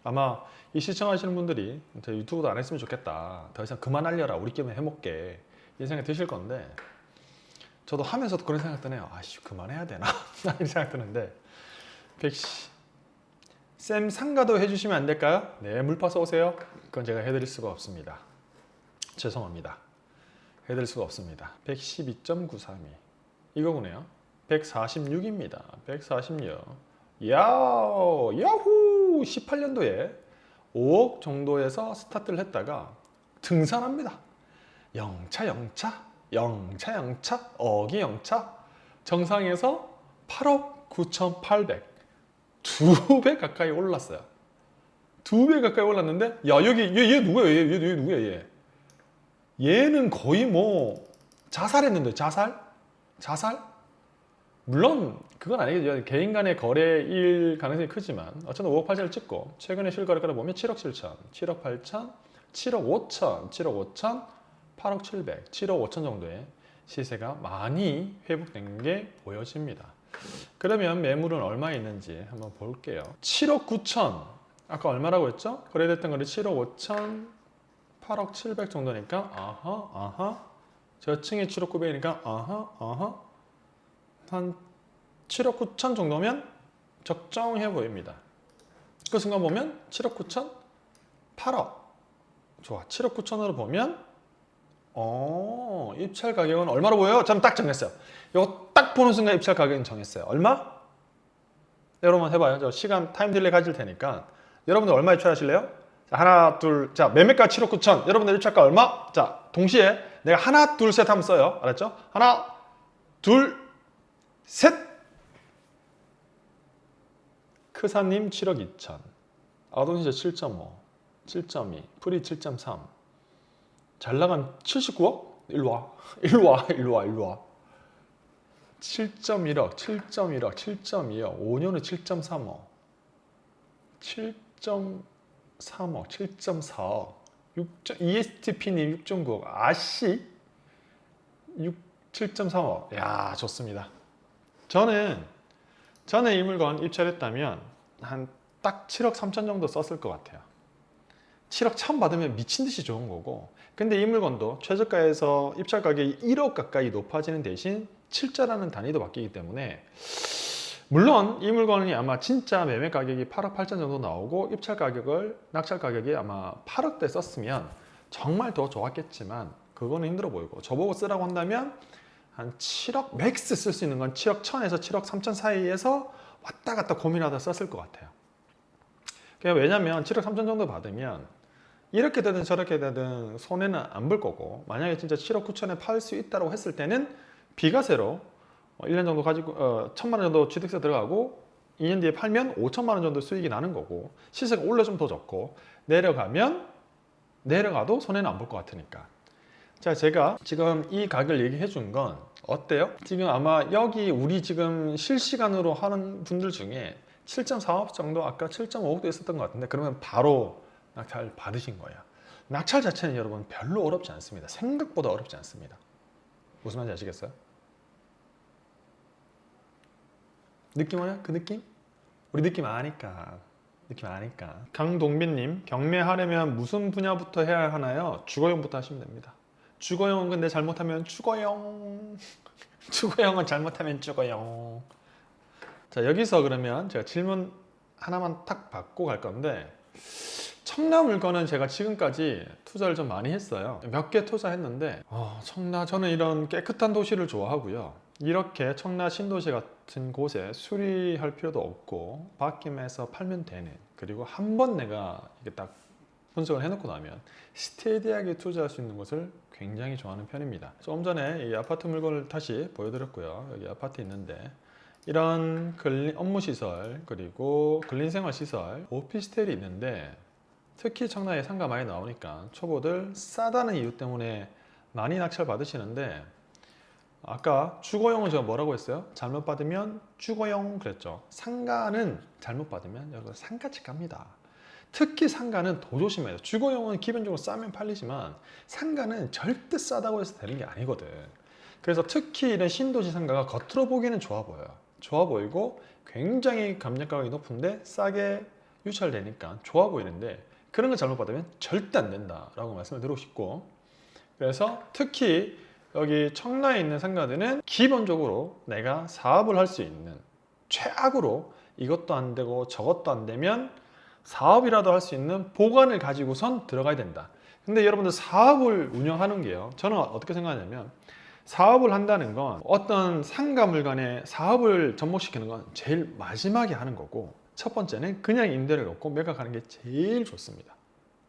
아마 이 시청하시는 분들이 저 유튜브도 안 했으면 좋겠다. 더 이상 그만 알려라. 우리끼리 해먹게. 이 생각이 드실 건데, 저도 하면서도 그런 생각 드네요. 그만해야 되나? 이런 생각 드는데, 쌤 상가도 해주시면 안 될까요? 네, 물파서 오세요. 그건 제가 해드릴 수가 없습니다. 죄송합니다. 해드릴 수가 없습니다. 112.932 이거구네요. 146입니다. 146. 야후! 18년도에 5억 정도에서 스타트를 했다가 등산합니다. 영차, 억이 영차. 정상에서 8억 9,800. 2배 가까이 올랐어요. 2배 가까이 올랐는데, 여기 얘 누구야? 얘 누구야? 얘는 거의 뭐 자살했는데, 자살? 물론 그건 아니겠죠. 개인 간의 거래일 가능성이 크지만 어쨌든 5억 8천을 찍고 최근에 실거래가를 보면 7억 7천, 7억 8천, 7억 5천, 7억 5천, 8억 700, 7억 5천 정도의 시세가 많이 회복된 게 보여집니다. 그러면 매물은 얼마 있는지 한번 볼게요. 7억 9천, 아까 얼마라고 했죠? 거래됐던 거리 7억 5천, 8억 700 정도니까 저층이 7억 900이니까 한 7억 9천 정도면 적정해 보입니다. 그 순간 보면 7억 9천, 8억. 좋아. 7억 9천으로 보면 입찰 가격은 얼마로 보여요? 저는 딱 정했어요. 이거 딱 보는 순간 입찰 가격은 정했어요. 얼마? 여러분 해봐요. 저 시간 타임 딜레이 가질 테니까 여러분들 얼마 입찰하실래요? 자, 하나 둘, 자 매매가 7억 9천. 여러분들 입찰가 얼마? 자 동시에 내가 하나 둘 셋 하면 써요. 알았죠? 하나 둘 셋. 크사님 7억 2천. 아동시저 7.5, 7.2, 프리 7.3. 잘 나간 79억? 일로 와. 일로 와. 일로 와. 일로 와. 7.1억, 7.1억, 7.2억, 5년에 7.3억, 7.3억, 7.4억, ESTP님 6.9억, 아씨 7.3억. 야 좋습니다. 저는 이 물건 입찰했다면 한 딱 7억 3천 정도 썼을 것 같아요. 7억 1천 받으면 미친 듯이 좋은 거고, 근데 이 물건도 최저가에서 입찰 가격이 1억 가까이 높아지는 대신 7자라는 단위도 바뀌기 때문에, 물론 이 물건이 아마 진짜 매매 가격이 8억 8천 정도 나오고 입찰 가격을 낙찰 가격이 아마 8억대 썼으면 정말 더 좋았겠지만 그거는 힘들어 보이고, 저보고 쓰라고 한다면 한 7억 맥스 쓸 수 있는 건 7억 1천에서 7억 3천 사이에서 왔다 갔다 고민하다 썼을 것 같아요. 왜냐면 7억 3천 정도 받으면 이렇게 되든 저렇게 되든 손해는 안 볼 거고, 만약에 진짜 7억 9천에 팔 수 있다고 했을 때는 비과세로 1년 정도 가지고 1천만 원 정도 취득세 들어가고 2년 뒤에 팔면 5천만 원 정도 수익이 나는 거고, 시세가 올라주면 더 좋고, 내려가도 손해는 안 볼 것 같으니까. 자, 제가 지금 이 가격을 얘기해 준 건 어때요? 지금 아마 여기 우리 지금 실시간으로 하는 분들 중에 7.4억 정도, 아까 7.5억도 있었던 것 같은데, 그러면 바로 낙찰 받으신 거예요. 낙찰 자체는 여러분 별로 어렵지 않습니다. 생각보다 어렵지 않습니다. 무슨 말인지 아시겠어요? 느낌 오냐? 그 느낌? 우리 느낌 아니까. 강동빈님, 경매하려면 무슨 분야부터 해야 하나요? 주거용부터 하시면 됩니다. 주거용은 근데 잘못하면 주거용. 주거용은 잘못하면 주거용. 자, 여기서 그러면 제가 질문 하나만 탁 받고 갈 건데, 청라 물건은 제가 지금까지 투자를 좀 많이 했어요. 몇 개 투자했는데 청라, 저는 이런 깨끗한 도시를 좋아하고요. 이렇게 청라 신도시 같은 곳에 수리할 필요도 없고 바뀜해서 팔면 되는, 그리고 한 번 내가 이게 딱 분석을 해놓고 나면 스테디하게 투자할 수 있는 곳을 굉장히 좋아하는 편입니다. 조금 전에 이 아파트 물건을 다시 보여드렸고요. 여기 아파트 있는데 이런 업무시설, 그리고 근린생활시설, 오피스텔이 있는데, 특히 청라에 상가 많이 나오니까 초보들 싸다는 이유 때문에 많이 낙찰 받으시는데, 아까 주거용은 제가 뭐라고 했어요? 잘못 받으면 주거용 그랬죠. 상가는 잘못 받으면 여러분 상가집 갑니다. 특히 상가는 더 조심해야 돼요. 주거용은 기본적으로 싸면 팔리지만 상가는 절대 싸다고 해서 되는 게 아니거든. 그래서 특히 이런 신도시 상가가 겉으로 보기에는 좋아 보여요. 좋아 보이고 굉장히 감정 가격이 높은데 싸게 유찰되니까 좋아 보이는데, 그런 거 잘못 받으면 절대 안 된다라고 말씀을 드리고 싶고, 그래서 특히 여기 청라에 있는 상가들은 기본적으로 내가 사업을 할 수 있는, 최악으로 이것도 안 되고 저것도 안 되면 사업이라도 할 수 있는 보관을 가지고선 들어가야 된다. 근데 여러분들 사업을 운영하는 게요, 저는 어떻게 생각하냐면, 사업을 한다는 건 어떤 상가 물건에 사업을 접목시키는 건 제일 마지막에 하는 거고, 첫 번째는 그냥 임대를 놓고 매각하는 게 제일 좋습니다.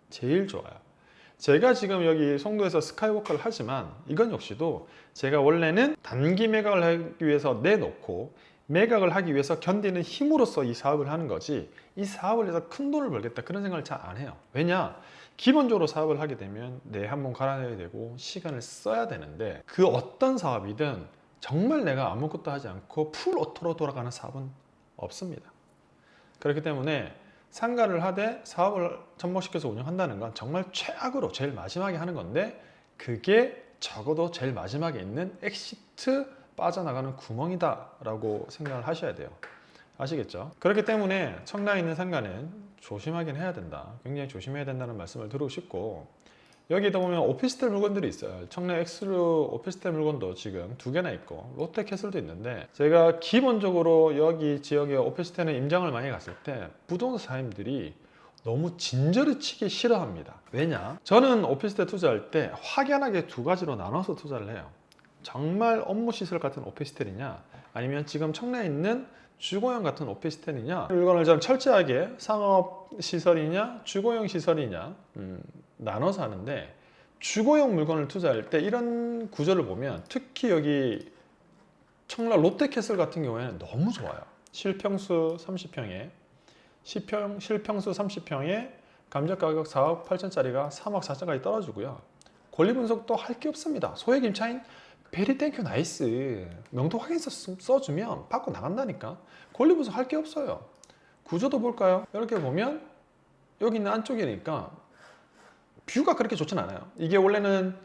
제일 좋아요. 제가 지금 여기 송도에서 스카이워커를 하지만 이건 역시도 제가 원래는 단기 매각을 하기 위해서 내놓고 매각을 하기 위해서 견디는 힘으로써 이 사업을 하는 거지, 이 사업을 해서 큰 돈을 벌겠다 그런 생각을 잘 안 해요. 왜냐? 기본적으로 사업을 하게 되면 내 한번 갈아내야 되고 시간을 써야 되는데, 그 어떤 사업이든 정말 내가 아무것도 하지 않고 풀 오토로 돌아가는 사업은 없습니다. 그렇기 때문에 상가를 하되 사업을 접목시켜서 운영한다는 건 정말 최악으로 제일 마지막에 하는 건데, 그게 적어도 제일 마지막에 있는 엑시트, 빠져나가는 구멍이다 라고 생각을 하셔야 돼요. 아시겠죠? 그렇기 때문에 청라에 있는 상가는 조심하긴 해야 된다. 굉장히 조심해야 된다는 말씀을 드리고 싶고, 여기다 보면 오피스텔 물건들이 있어요. 청라 엑스루 오피스텔 물건도 지금 2개나 있고 롯데캐슬도 있는데, 제가 기본적으로 여기 지역에 오피스텔에 임장을 많이 갔을 때 부동산 사장님들이 너무 진저리 치기 싫어합니다. 왜냐? 저는 오피스텔 투자할 때 확연하게 두 가지로 나눠서 투자를 해요. 정말 업무 시설 같은 오피스텔이냐, 아니면 지금 청라에 있는 주거용 같은 오피스텔이냐, 물건을 좀 철저하게 상업 시설이냐 주거용 시설이냐 나눠서 하는데, 주거용 물건을 투자할 때 이런 구조를 보면 특히 여기 청라 롯데캐슬 같은 경우에는 너무 좋아요. 실평수 30평에 실평수 30평에 감정 가격 4억 8천짜리가 3억 4천까지 떨어지고요. 권리 분석도 할 게 없습니다. 소액 임차인 베리 땡큐 나이스 명도 확인서 써주면 받고 나간다니까. 권리 분석 할 게 없어요. 구조도 볼까요? 이렇게 보면 여기 있는 안쪽이니까 뷰가 그렇게 좋진 않아요. 이게 원래는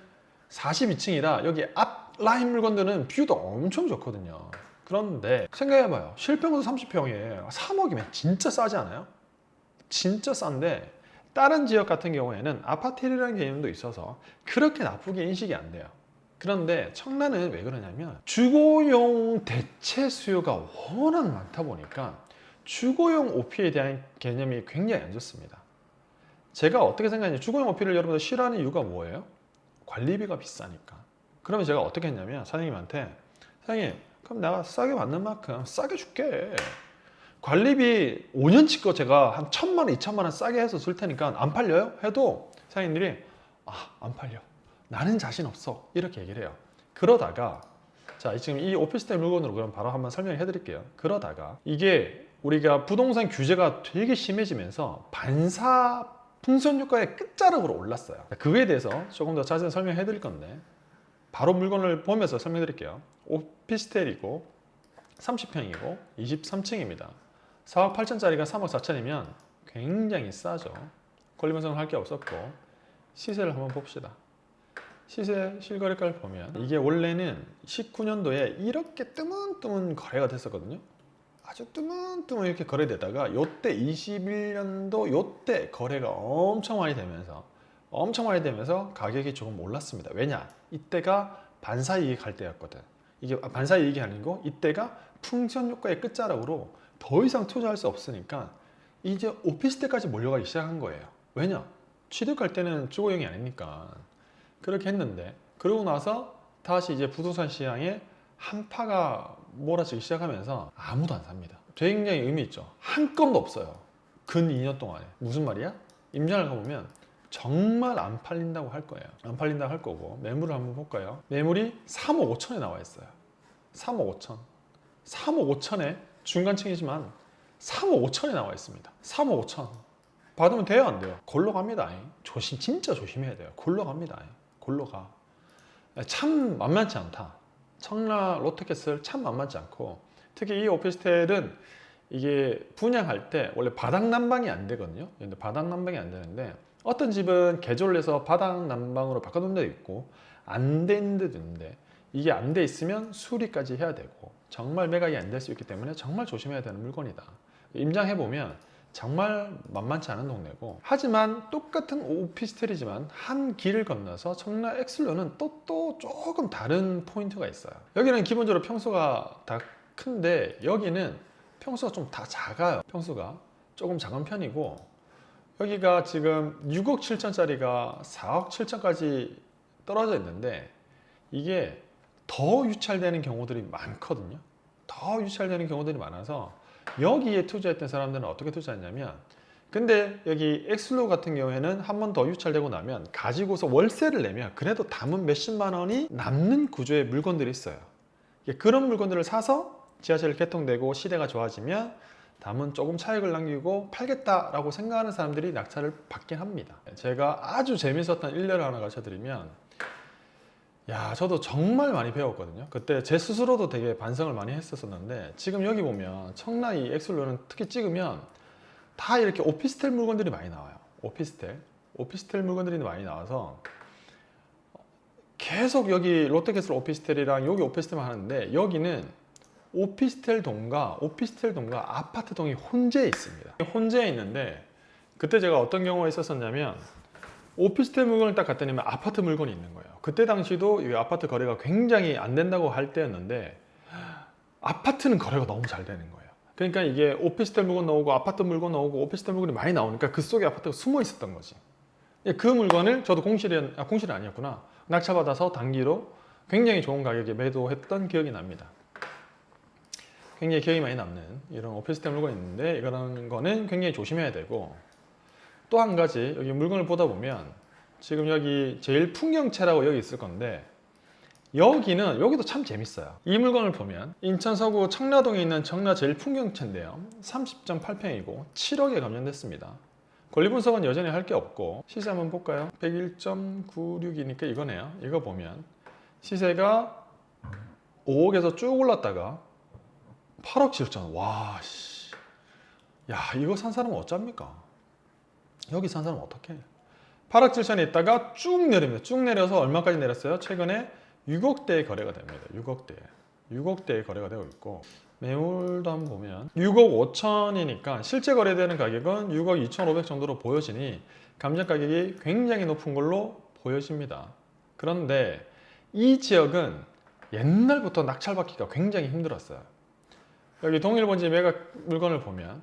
42층이라 여기 앞 라인 물건들은 뷰도 엄청 좋거든요. 그런데 생각해봐요. 실평수 30평에 3억이면 진짜 싸지 않아요? 진짜 싼데 다른 지역 같은 경우에는 아파트라는 개념도 있어서 그렇게 나쁘게 인식이 안 돼요. 그런데 청라는 왜 그러냐면 주거용 대체 수요가 워낙 많다 보니까 주거용 오피에 대한 개념이 굉장히 안 좋습니다. 제가 어떻게 생각하냐면 주거용 오피를 여러분들 싫어하는 이유가 뭐예요? 관리비가 비싸니까. 그러면 제가 어떻게 했냐면 사장님한테, 사장님 그럼 내가 싸게 받는 만큼 싸게 줄게. 관리비 5년치 거 제가 한 1,000만 원, 2,000만 원 싸게 해서 줄 테니까 안 팔려요? 해도 사장님들이 안 팔려. 나는 자신 없어. 이렇게 얘기를 해요. 그러다가 자, 지금 이 오피스텔 물건으로 그럼 바로 한번 설명해 드릴게요. 그러다가 이게 우리가 부동산 규제가 되게 심해지면서 반사 풍선 효과의 끝자락으로 올랐어요. 그거에 대해서 조금 더 자세히 설명해 드릴 건데 바로 물건을 보면서 설명해 드릴게요. 오피스텔이고 30평이고 23층입니다. 4억 8천짜리가 3억 4천이면 굉장히 싸죠. 권리 분석을 할 게 없었고, 시세를 한번 봅시다. 시세 실거래가를 보면 이게 원래는 19년도에 이렇게 뜨문뜨문 거래가 됐었거든요. 아주 뜨문뜨문 이렇게 거래되다가 요때 21년도 요때 거래가 엄청 많이 되면서 가격이 조금 올랐습니다. 왜냐? 이때가 반사이익 할 때였거든. 이게 반사이익이 아니고 이때가 풍선 효과의 끝자락으로 더 이상 투자할 수 없으니까 이제 오피스텔까지 몰려가기 시작한 거예요. 왜냐? 취득할 때는 주거용이 아니니까. 그렇게 했는데 그러고 나서 다시 이제 부동산 시장에 한파가 몰아치기 시작하면서 아무도 안 삽니다. 굉장히 의미 있죠. 한 건도 없어요. 근 2년 동안에. 무슨 말이야? 임장을 가보면 정말 안 팔린다고 할 거예요. 안 팔린다고 할 거고, 매물을 한번 볼까요? 매물이 3억 5천에 나와 있어요. 3억 5천. 3억 5천에 중간층이지만 3억 5천에 나와 있습니다. 3억 5천. 받으면 돼요, 안 돼요? 골로 갑니다. 진짜 조심해야 돼요. 골로 갑니다. 골로 가. 참 만만치 않다. 청라 롯데캐슬 참 만만치 않고, 특히 이 오피스텔은 이게 분양할 때 원래 바닥 난방이 안 되거든요. 근데 바닥 난방이 안 되는데 어떤 집은 개조를 해서 바닥 난방으로 바꿔놓은 데도 있고 안 된 데도 있는데, 이게 안 돼 있으면 수리까지 해야 되고 정말 매각이 안 될 수 있기 때문에 정말 조심해야 되는 물건이다. 임장해보면 정말 만만치 않은 동네고, 하지만 똑같은 오피스텔이지만 한 길을 건너서 청라 엑슬로는 또 조금 다른 포인트가 있어요. 여기는 기본적으로 평수가 다 큰데 여기는 평수가 좀 다 작아요. 평수가 조금 작은 편이고, 여기가 지금 6억 7천짜리가 4억 7천까지 떨어져 있는데 이게 더 유찰되는 경우들이 많거든요. 더 유찰되는 경우들이 많아서 여기에 투자했던 사람들은 어떻게 투자했냐면, 근데 여기 엑슬로 같은 경우에는 한 번 더 유찰되고 나면 가지고서 월세를 내면 그래도 담은 몇십만 원이 남는 구조의 물건들이 있어요. 그런 물건들을 사서 지하철 개통되고 시대가 좋아지면 담은 조금 차익을 남기고 팔겠다라고 생각하는 사람들이 낙찰을 받긴 합니다. 제가 아주 재밌었던 일례를 하나 가르쳐드리면, 저도 정말 많이 배웠거든요. 그때 제 스스로도 되게 반성을 많이 했었는데, 지금 여기 보면 청라 이 엑슬로는 특히 찍으면 다 이렇게 오피스텔 물건들이 많이 나와요. 오피스텔 물건들이 많이 나와서 계속 여기 롯데캐슬 오피스텔이랑 여기 오피스텔만 하는데, 여기는 오피스텔 동과 아파트 동이 혼재해 있습니다. 혼재해 있는데, 그때 제가 어떤 경우가 있었냐면 오피스텔 물건을 딱 갖다 내면 아파트 물건이 있는 거예요. 그때 당시도 이 아파트 거래가 굉장히 안 된다고 할 때였는데 아파트는 거래가 너무 잘 되는 거예요. 그러니까 이게 오피스텔 물건 나오고 아파트 물건 나오고 오피스텔 물건이 많이 나오니까 그 속에 아파트가 숨어 있었던 거지. 그 물건을 저도 공실이 아니었구나. 낙찰받아서 단기로 굉장히 좋은 가격에 매도했던 기억이 납니다. 굉장히 기억이 많이 남는 이런 오피스텔 물건이 있는데 이런 거는 굉장히 조심해야 되고, 또 한 가지 여기 물건을 보다 보면 지금 여기 제일 풍경채라고 여기 있을 건데, 여기도 참 재밌어요. 이 물건을 보면 인천 서구 청라동에 있는 청라 제일 풍경채인데요, 30.8평이고 7억에 감정됐습니다. 권리 분석은 여전히 할 게 없고, 시세 한번 볼까요? 101.96이니까 이거네요. 이거 보면 시세가 5억에서 쭉 올랐다가 8억 7천. 와, 씨. 야, 이거 산 사람은 어쩝니까? 여기 산 사람은 어떡해? 8억 7천에 있다가 쭉 내립니다. 쭉 내려서 얼마까지 내렸어요? 최근에 6억대에 거래가 됩니다. 6억대에 거래가 되고 있고, 매물도 한번 보면 6억 5천이니까 실제 거래되는 가격은 6억 2,500 정도로 보여지니 감정 가격이 굉장히 높은 걸로 보여집니다. 그런데 이 지역은 옛날부터 낙찰받기가 굉장히 힘들었어요. 여기 동일본지 매각 물건을 보면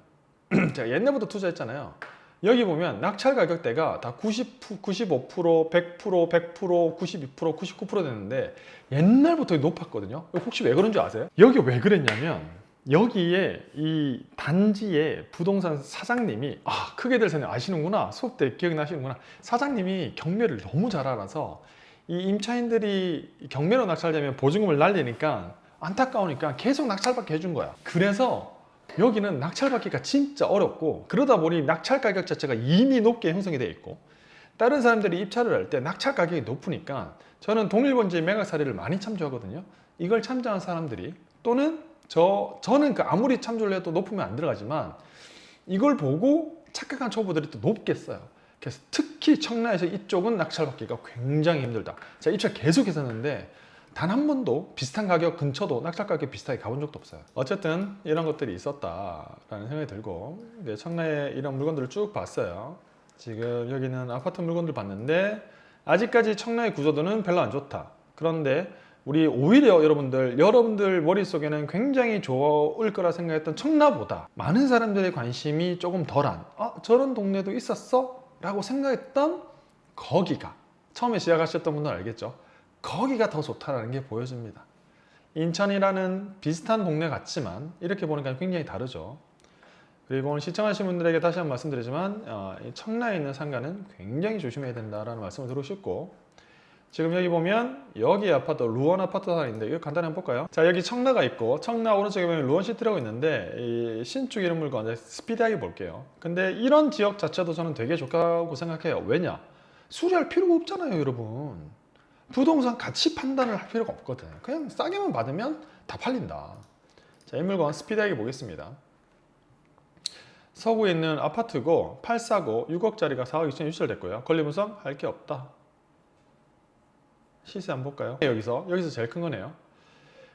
제가 옛날부터 투자했잖아요. 여기 보면 낙찰 가격대가 다 90%, 95%, 100%, 100%, 92%, 99% 됐는데 옛날부터 높았거든요. 혹시 왜 그런 줄 아세요? 여기 왜 그랬냐면 여기에 이 단지의 부동산 사장님이 크게 될 생각 아시는구나. 수업 때 기억나시는구나. 사장님이 경매를 너무 잘 알아서 이 임차인들이 경매로 낙찰되면 보증금을 날리니까 안타까우니까 계속 낙찰받게 해준 거야. 그래서 여기는 낙찰받기가 진짜 어렵고, 그러다 보니 낙찰 가격 자체가 이미 높게 형성이 되어 있고, 다른 사람들이 입찰을 할 때 낙찰 가격이 높으니까 저는 동일본지 매각 사례를 많이 참조하거든요. 이걸 참조한 사람들이, 또는 저는 아무리 참조를 해도 높으면 안 들어가지만 이걸 보고 착각한 초보들이 또 높게 써요. 그래서 특히 청라에서 이쪽은 낙찰받기가 굉장히 힘들다. 제가 입찰 계속 했었는데 단 한 번도 비슷한 가격 근처도 낙찰 가격 비슷하게 가본 적도 없어요. 어쨌든 이런 것들이 있었다라는 생각이 들고, 청라에 이런 물건들을 쭉 봤어요. 지금 여기는 아파트 물건들 봤는데 아직까지 청라의 구조도는 별로 안 좋다. 그런데 우리 오히려 여러분들 머릿속에는 굉장히 좋을 거라 생각했던 청라보다 많은 사람들의 관심이 조금 덜한, 저런 동네도 있었어? 라고 생각했던 거기가, 처음에 시작하셨던 분들 알겠죠? 거기가 더 좋다는 게 보여집니다. 인천이라는 비슷한 동네 같지만 이렇게 보니까 굉장히 다르죠. 그리고 오늘 시청하신 분들에게 다시 한번 말씀드리지만 청라에 있는 상가는 굉장히 조심해야 된다는 말씀을 드리고 싶고, 지금 여기 보면 여기 아파트 루원 아파트 하나인데 이거 간단히 한번 볼까요? 자, 여기 청라가 있고 청라 오른쪽에 보면 루원시티라고 있는데 이 신축 이런 물건 스피디하게 볼게요. 근데 이런 지역 자체도 저는 되게 좋다고 생각해요. 왜냐? 수리할 필요가 없잖아요, 여러분. 부동산 가치 판단을 할 필요가 없거든. 그냥 싸게만 받으면 다 팔린다. 자, 이 물건 스피디하게 보겠습니다. 서구에 있는 아파트고 849 6억짜리가 4억 2천 유찰됐고요. 권리분석 할 게 없다. 시세 한번 볼까요? 여기서 제일 큰 거네요.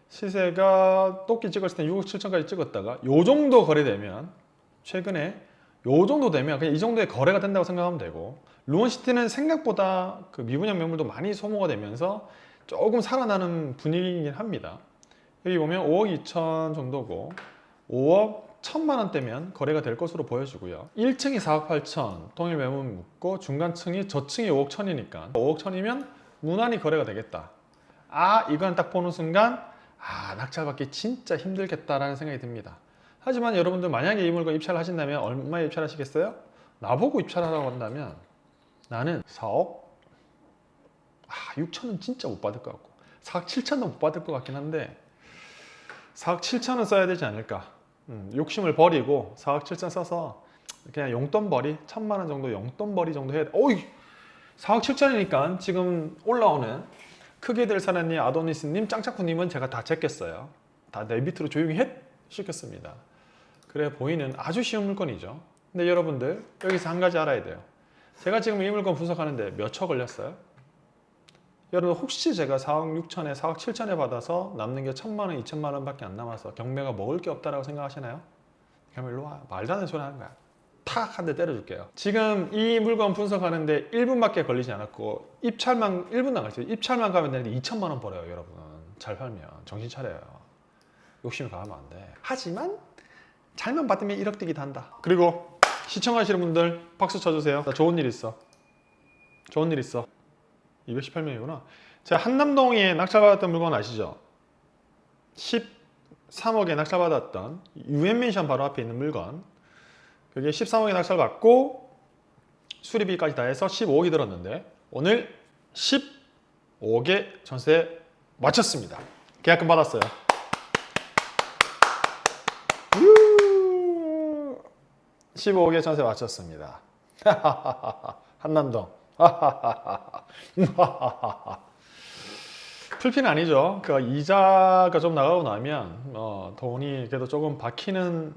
시세가 똑기 찍었을 때 6억 7천까지 찍었다가 요 정도 거래되면, 최근에 요 정도 되면 그냥 이 정도의 거래가 된다고 생각하면 되고, 루원시티는 생각보다 그 미분양 매물도 많이 소모가 되면서 조금 살아나는 분위기이긴 합니다. 여기 보면 5억 2천 정도고 5억 1천만 원대면 거래가 될 것으로 보여지고요. 1층이 4억 8천 동일 매물 묻고 중간층이 저층이 5억 1천이니까 5억 1천이면 무난히 거래가 되겠다. 이건 딱 보는 순간 낙찰받기 진짜 힘들겠다라는 생각이 듭니다. 하지만 여러분들 만약에 이 물건 입찰을 하신다면 얼마에 입찰하시겠어요? 나보고 입찰하라고 한다면 나는 4억 6천은 진짜 못 받을 것 같고 4억 7천도 못 받을 것 같긴 한데 4억 7천은 써야 되지 않을까. 욕심을 버리고 4억 7천 써서 그냥 용돈벌이 1,000만 원 정도 용돈벌이 정도 해야 돼. 4억 7천이니까 지금 올라오는 크게 될 사나님 아도니스님 짱짜쿠님은 제가 다 제꼈어요. 다 내 밑으로 조용히 시켰습니다. 그래 보이는 아주 쉬운 물건이죠. 근데 여러분들 여기서 한 가지 알아야 돼요. 제가 지금 이 물건 분석하는데 몇 초 걸렸어요? 여러분 혹시 제가 4억 6천에 4억 7천에 받아서 남는 게 1,000만 원, 2천만 원밖에 안 남아서 경매가 먹을 게 없다라고 생각하시나요? 그럼 일로 와. 말도 안 되는 소리 하는 거야. 탁 한 대 때려줄게요. 지금 이 물건 분석하는데 1분밖에 걸리지 않았고 입찰만 1분 나갔어요. 입찰만 가면 되는데 2천만 원 벌어요, 여러분. 잘 팔면 정신 차려요. 욕심을 가하면 안 돼. 하지만 잘만 받으면 1억 뛰기도 한다. 그리고 시청하시는 분들 박수 쳐주세요. 나 좋은 일 있어. 좋은 일 있어. 218명이구나. 제가 한남동에 낙찰받았던 물건 아시죠? 13억에 낙찰받았던 유엔맨션 바로 앞에 있는 물건. 그게 13억에 낙찰받고 수리비까지 다 해서 15억이 들었는데 오늘 15억에 전세 마쳤습니다. 계약금 받았어요. 15억에 전세 마쳤습니다. 한남동. 풀피는 아니죠. 그 이자가 좀 나가고 나면 돈이 그래도 조금 박히는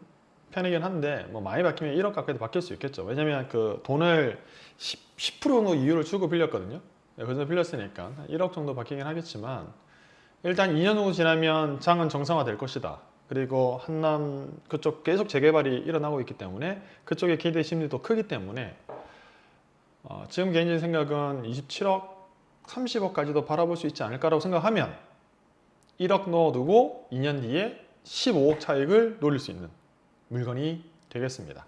편이긴 한데 뭐 많이 박히면 1억 가까이도 박힐 수 있겠죠. 왜냐면 그 돈을 10% 정도 이율을 주고 빌렸거든요. 그래서 빌렸으니까 1억 정도 박히긴 하겠지만 일단 2년 정도 지나면 장은 정상화 될 것이다. 그리고 한남 그쪽 계속 재개발이 일어나고 있기 때문에 그쪽에 기대 심리도 크기 때문에 지금 개인적인 생각은 27억, 30억까지도 바라볼 수 있지 않을까라고 생각하면 1억 넣어두고 2년 뒤에 15억 차익을 노릴 수 있는 물건이 되겠습니다.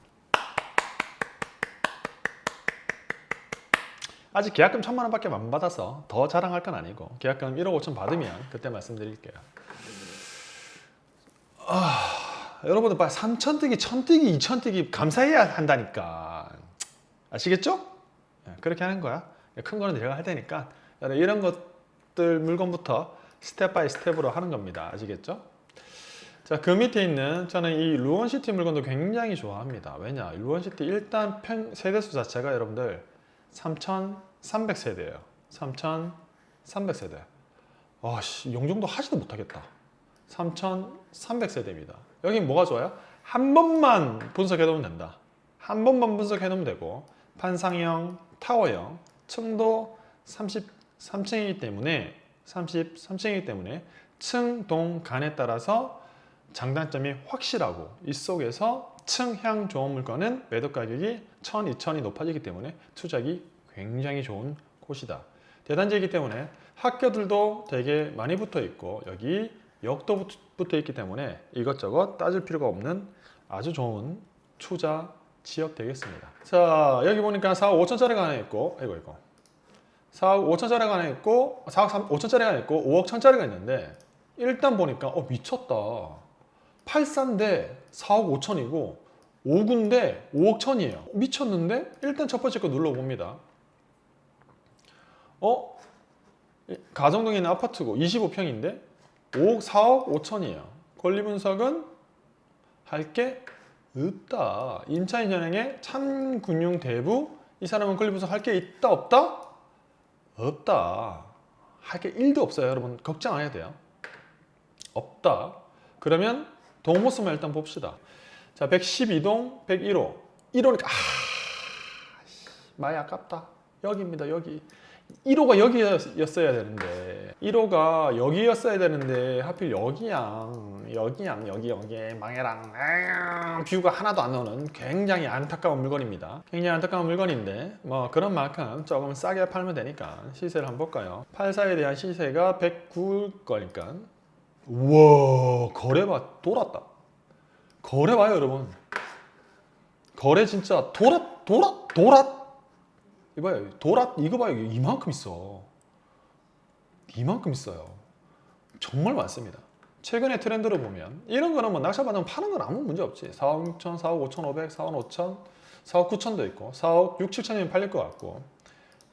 아직 계약금 1,000만 원밖에 안 받아서 더 자랑할 건 아니고 계약금 1억 5천 받으면 그때 말씀드릴게요. 여러분들 빨리 3천 뛰기, 1,000 뛰기, 2천 뛰기 감사해야 한다니까. 아시겠죠? 그렇게 하는 거야. 큰 거는 내가 할 테니까 이런 것들 물건부터 스텝 바이 스텝으로 하는 겁니다. 아시겠죠? 자, 그 밑에 있는 저는 이 루원시티 물건도 굉장히 좋아합니다. 왜냐? 루원시티 일단 세대수 자체가 여러분들 3,300세대예요. 3,300세대. 용정도 하지도 못하겠다. 3,300세대입니다. 여기 뭐가 좋아요? 한 번만 분석해 놓으면 된다. 한 번만 분석해 놓으면 되고 판상형, 타워형, 층도 33층이기 때문에 층, 동, 간에 따라서 장단점이 확실하고 이 속에서 층향 좋은 물건은 매도 가격이 1,000, 2,000이 높아지기 때문에 투자하기 굉장히 좋은 곳이다. 대단지이기 때문에 학교들도 되게 많이 붙어 있고 여기 역도 붙어 있기 때문에 이것저것 따질 필요가 없는 아주 좋은 투자 지역 되겠습니다. 자, 여기 보니까 4억 5천짜리가 하나 있고 4억 5천짜리가 하나 있고 4억 5천짜리가 하나 있고 5억 1천짜리가 있는데 일단 보니까 미쳤다. 8사인데 4억 5천이고 5구인데 5억 1천이에요. 미쳤는데 일단 첫 번째 거 눌러봅니다. 가정동에 있는 아파트고 25평인데 4억 5천이에요. 권리분석은 할 게 없다. 임차인은행의 참금융 대부. 이 사람은 권리분석 할 게 있다 없다? 없다. 할 게 1도 없어요. 여러분 걱정 안 해도 돼요. 없다. 그러면 동호수만 일단 봅시다. 자, 112동 101호 1호니까 많이 아깝다. 여기입니다. 여기 1호가 여기였어야 되는데 1호가 여기였어야 되는데 하필 여기 망해랑 뷰가 하나도 안 나오는 굉장히 안타까운 물건입니다. 굉장히 안타까운 물건인데 뭐 그런 만큼 조금 싸게 팔면 되니까 시세를 한번 볼까요? 84에 대한 시세가 109일 거니까 우와 거래봐 돌았다. 거래봐요 여러분. 거래 진짜 돌았. 이봐요. 이거 봐요. 이만큼 있어. 이만큼 있어요. 정말 많습니다. 최근의 트렌드로 보면 이런 거는 뭐 낙찰받으면 파는 건 아무 문제 없지. 4억 6천, 4억 5천 5백, 4억 5천, 4억 9천도 있고 4억 6, 7천이면 팔릴 것 같고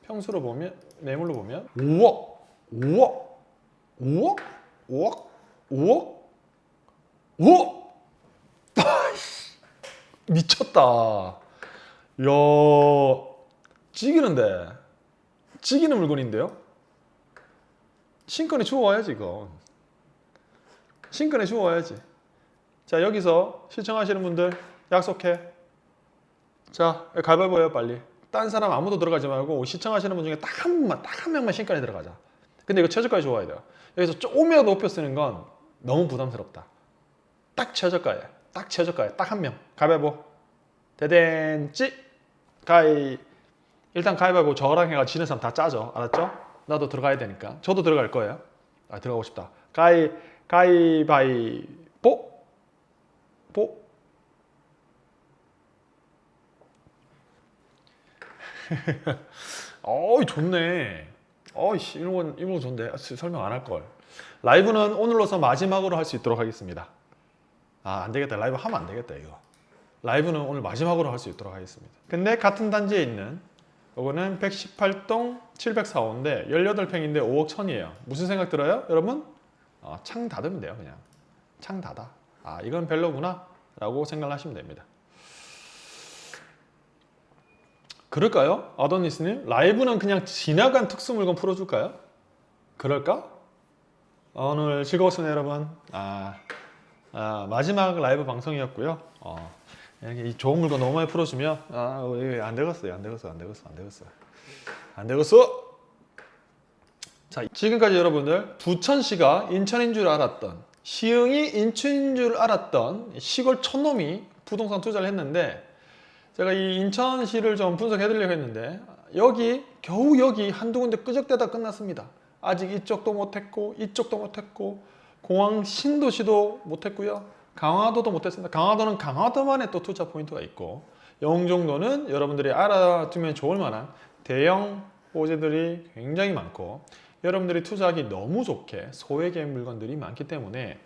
평수로 보면 매물로 보면 5억 미쳤다. 이야 찌기는 물건인데요. 신권에 주워와야지 이거. 신권에 주워와야지. 자 여기서 시청하시는 분들 약속해. 자 가위바위보해요 빨리. 딴 사람 아무도 들어가지 말고 시청하시는 분 중에 딱 한 명만 신권에 들어가자. 근데 이거 최저가에 주워야 돼요. 여기서 조금이라도 높여 쓰는 건 너무 부담스럽다. 딱 최저가에 딱 한 명. 가위바위보. 대댄찌 일단 가위바위보 저랑 해가 지는 사람 다 짜죠. 알았죠? 나도 들어가야 되니까. 저도 들어갈 거예요. 들어가고 싶다. 가위바위보. 어이 좋네. 어이씨 이런 거 좋은데 설명 안 할 걸. 라이브는 오늘로서 마지막으로 할 수 있도록 하겠습니다. 아, 안 되겠다. 라이브 하면 안 되겠다 이거. 라이브는 오늘 마지막으로 할 수 있도록 하겠습니다. 근데 같은 단지에 있는 이거는 118동 704호인데 18평인데 5억 1000이에요. 무슨 생각 들어요? 여러분? 창 닫으면 돼요. 그냥 창 닫아. 아, 이건 별로구나 라고 생각을 하시면 됩니다. 그럴까요? 아도니스님? 라이브는 그냥 지나간 특수 물건 풀어줄까요? 그럴까? 오늘 즐거웠습니다 여러분. 마지막 라이브 방송이었고요. 이렇게 이 좋은 물건 너무 많이 풀어주면 안 되겠어요. 자, 지금까지 여러분들 부천시가 인천인 줄 알았던, 시흥이 인천인 줄 알았던 시골 촌놈이 부동산 투자를 했는데, 제가 이 인천시를 좀 분석해 드리려고 했는데 겨우 여기 한두 군데 끄적대다 끝났습니다. 아직 이쪽도 못했고 이쪽도 못했고 공항 신도시도 못했고요. 강화도도 못했습니다. 강화도는 강화도만의 또 투자 포인트가 있고, 영종도는 여러분들이 알아두면 좋을 만한 대형 호재들이 굉장히 많고, 여러분들이 투자하기 너무 좋게 소액의 물건들이 많기 때문에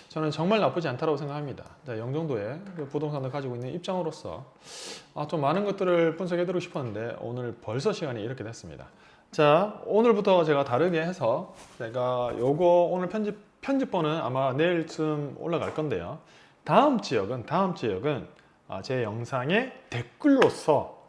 저는 정말 나쁘지 않다고 생각합니다. 영종도에 부동산을 가지고 있는 입장으로서 좀 많은 것들을 분석해드리고 싶었는데 오늘 벌써 시간이 이렇게 됐습니다. 자, 오늘부터 제가 다르게 해서 제가 요거 오늘 편집본은 아마 내일쯤 올라갈 건데요. 다음 지역은 제 영상에 댓글로서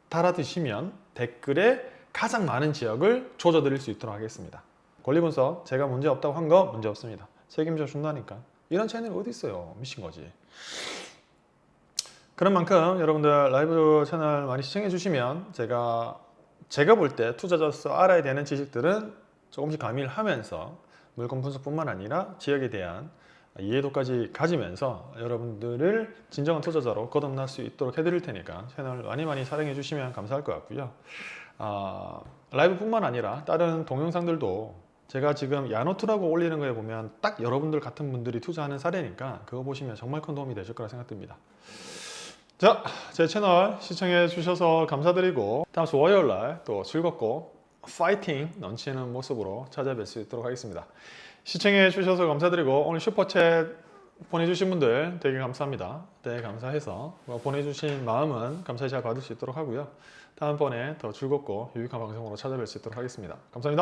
달아두시면 댓글에 가장 많은 지역을 조져드릴 수 있도록 하겠습니다. 권리분석 제가 문제 없다고 한 거 문제 없습니다. 책임져 준다니까. 이런 채널이 어디 있어요? 미친 거지. 그런 만큼 여러분들 라이브 채널 많이 시청해 주시면 제가 볼 때 투자자로서 알아야 되는 지식들은 조금씩 가미를 하면서 물건 분석뿐만 아니라 지역에 대한 이해도까지 가지면서 여러분들을 진정한 투자자로 거듭날 수 있도록 해드릴 테니까 채널 많이 사랑해 주시면 감사할 것 같고요. 라이브뿐만 아니라 다른 동영상들도 제가 지금 야노투라고 올리는 거에 보면 딱 여러분들 같은 분들이 투자하는 사례니까 그거 보시면 정말 큰 도움이 되실 거라 생각됩니다. 자, 제 채널 시청해 주셔서 감사드리고 다음 주 월요일날 또 즐겁고 파이팅 넘치는 모습으로 찾아뵐 수 있도록 하겠습니다. 시청해 주셔서 감사드리고 오늘 슈퍼챗 보내주신 분들 되게 감사합니다. 네, 감사해서 보내주신 마음은 감사히 잘 받을 수 있도록 하고요. 다음번에 더 즐겁고 유익한 방송으로 찾아뵐 수 있도록 하겠습니다. 감사합니다.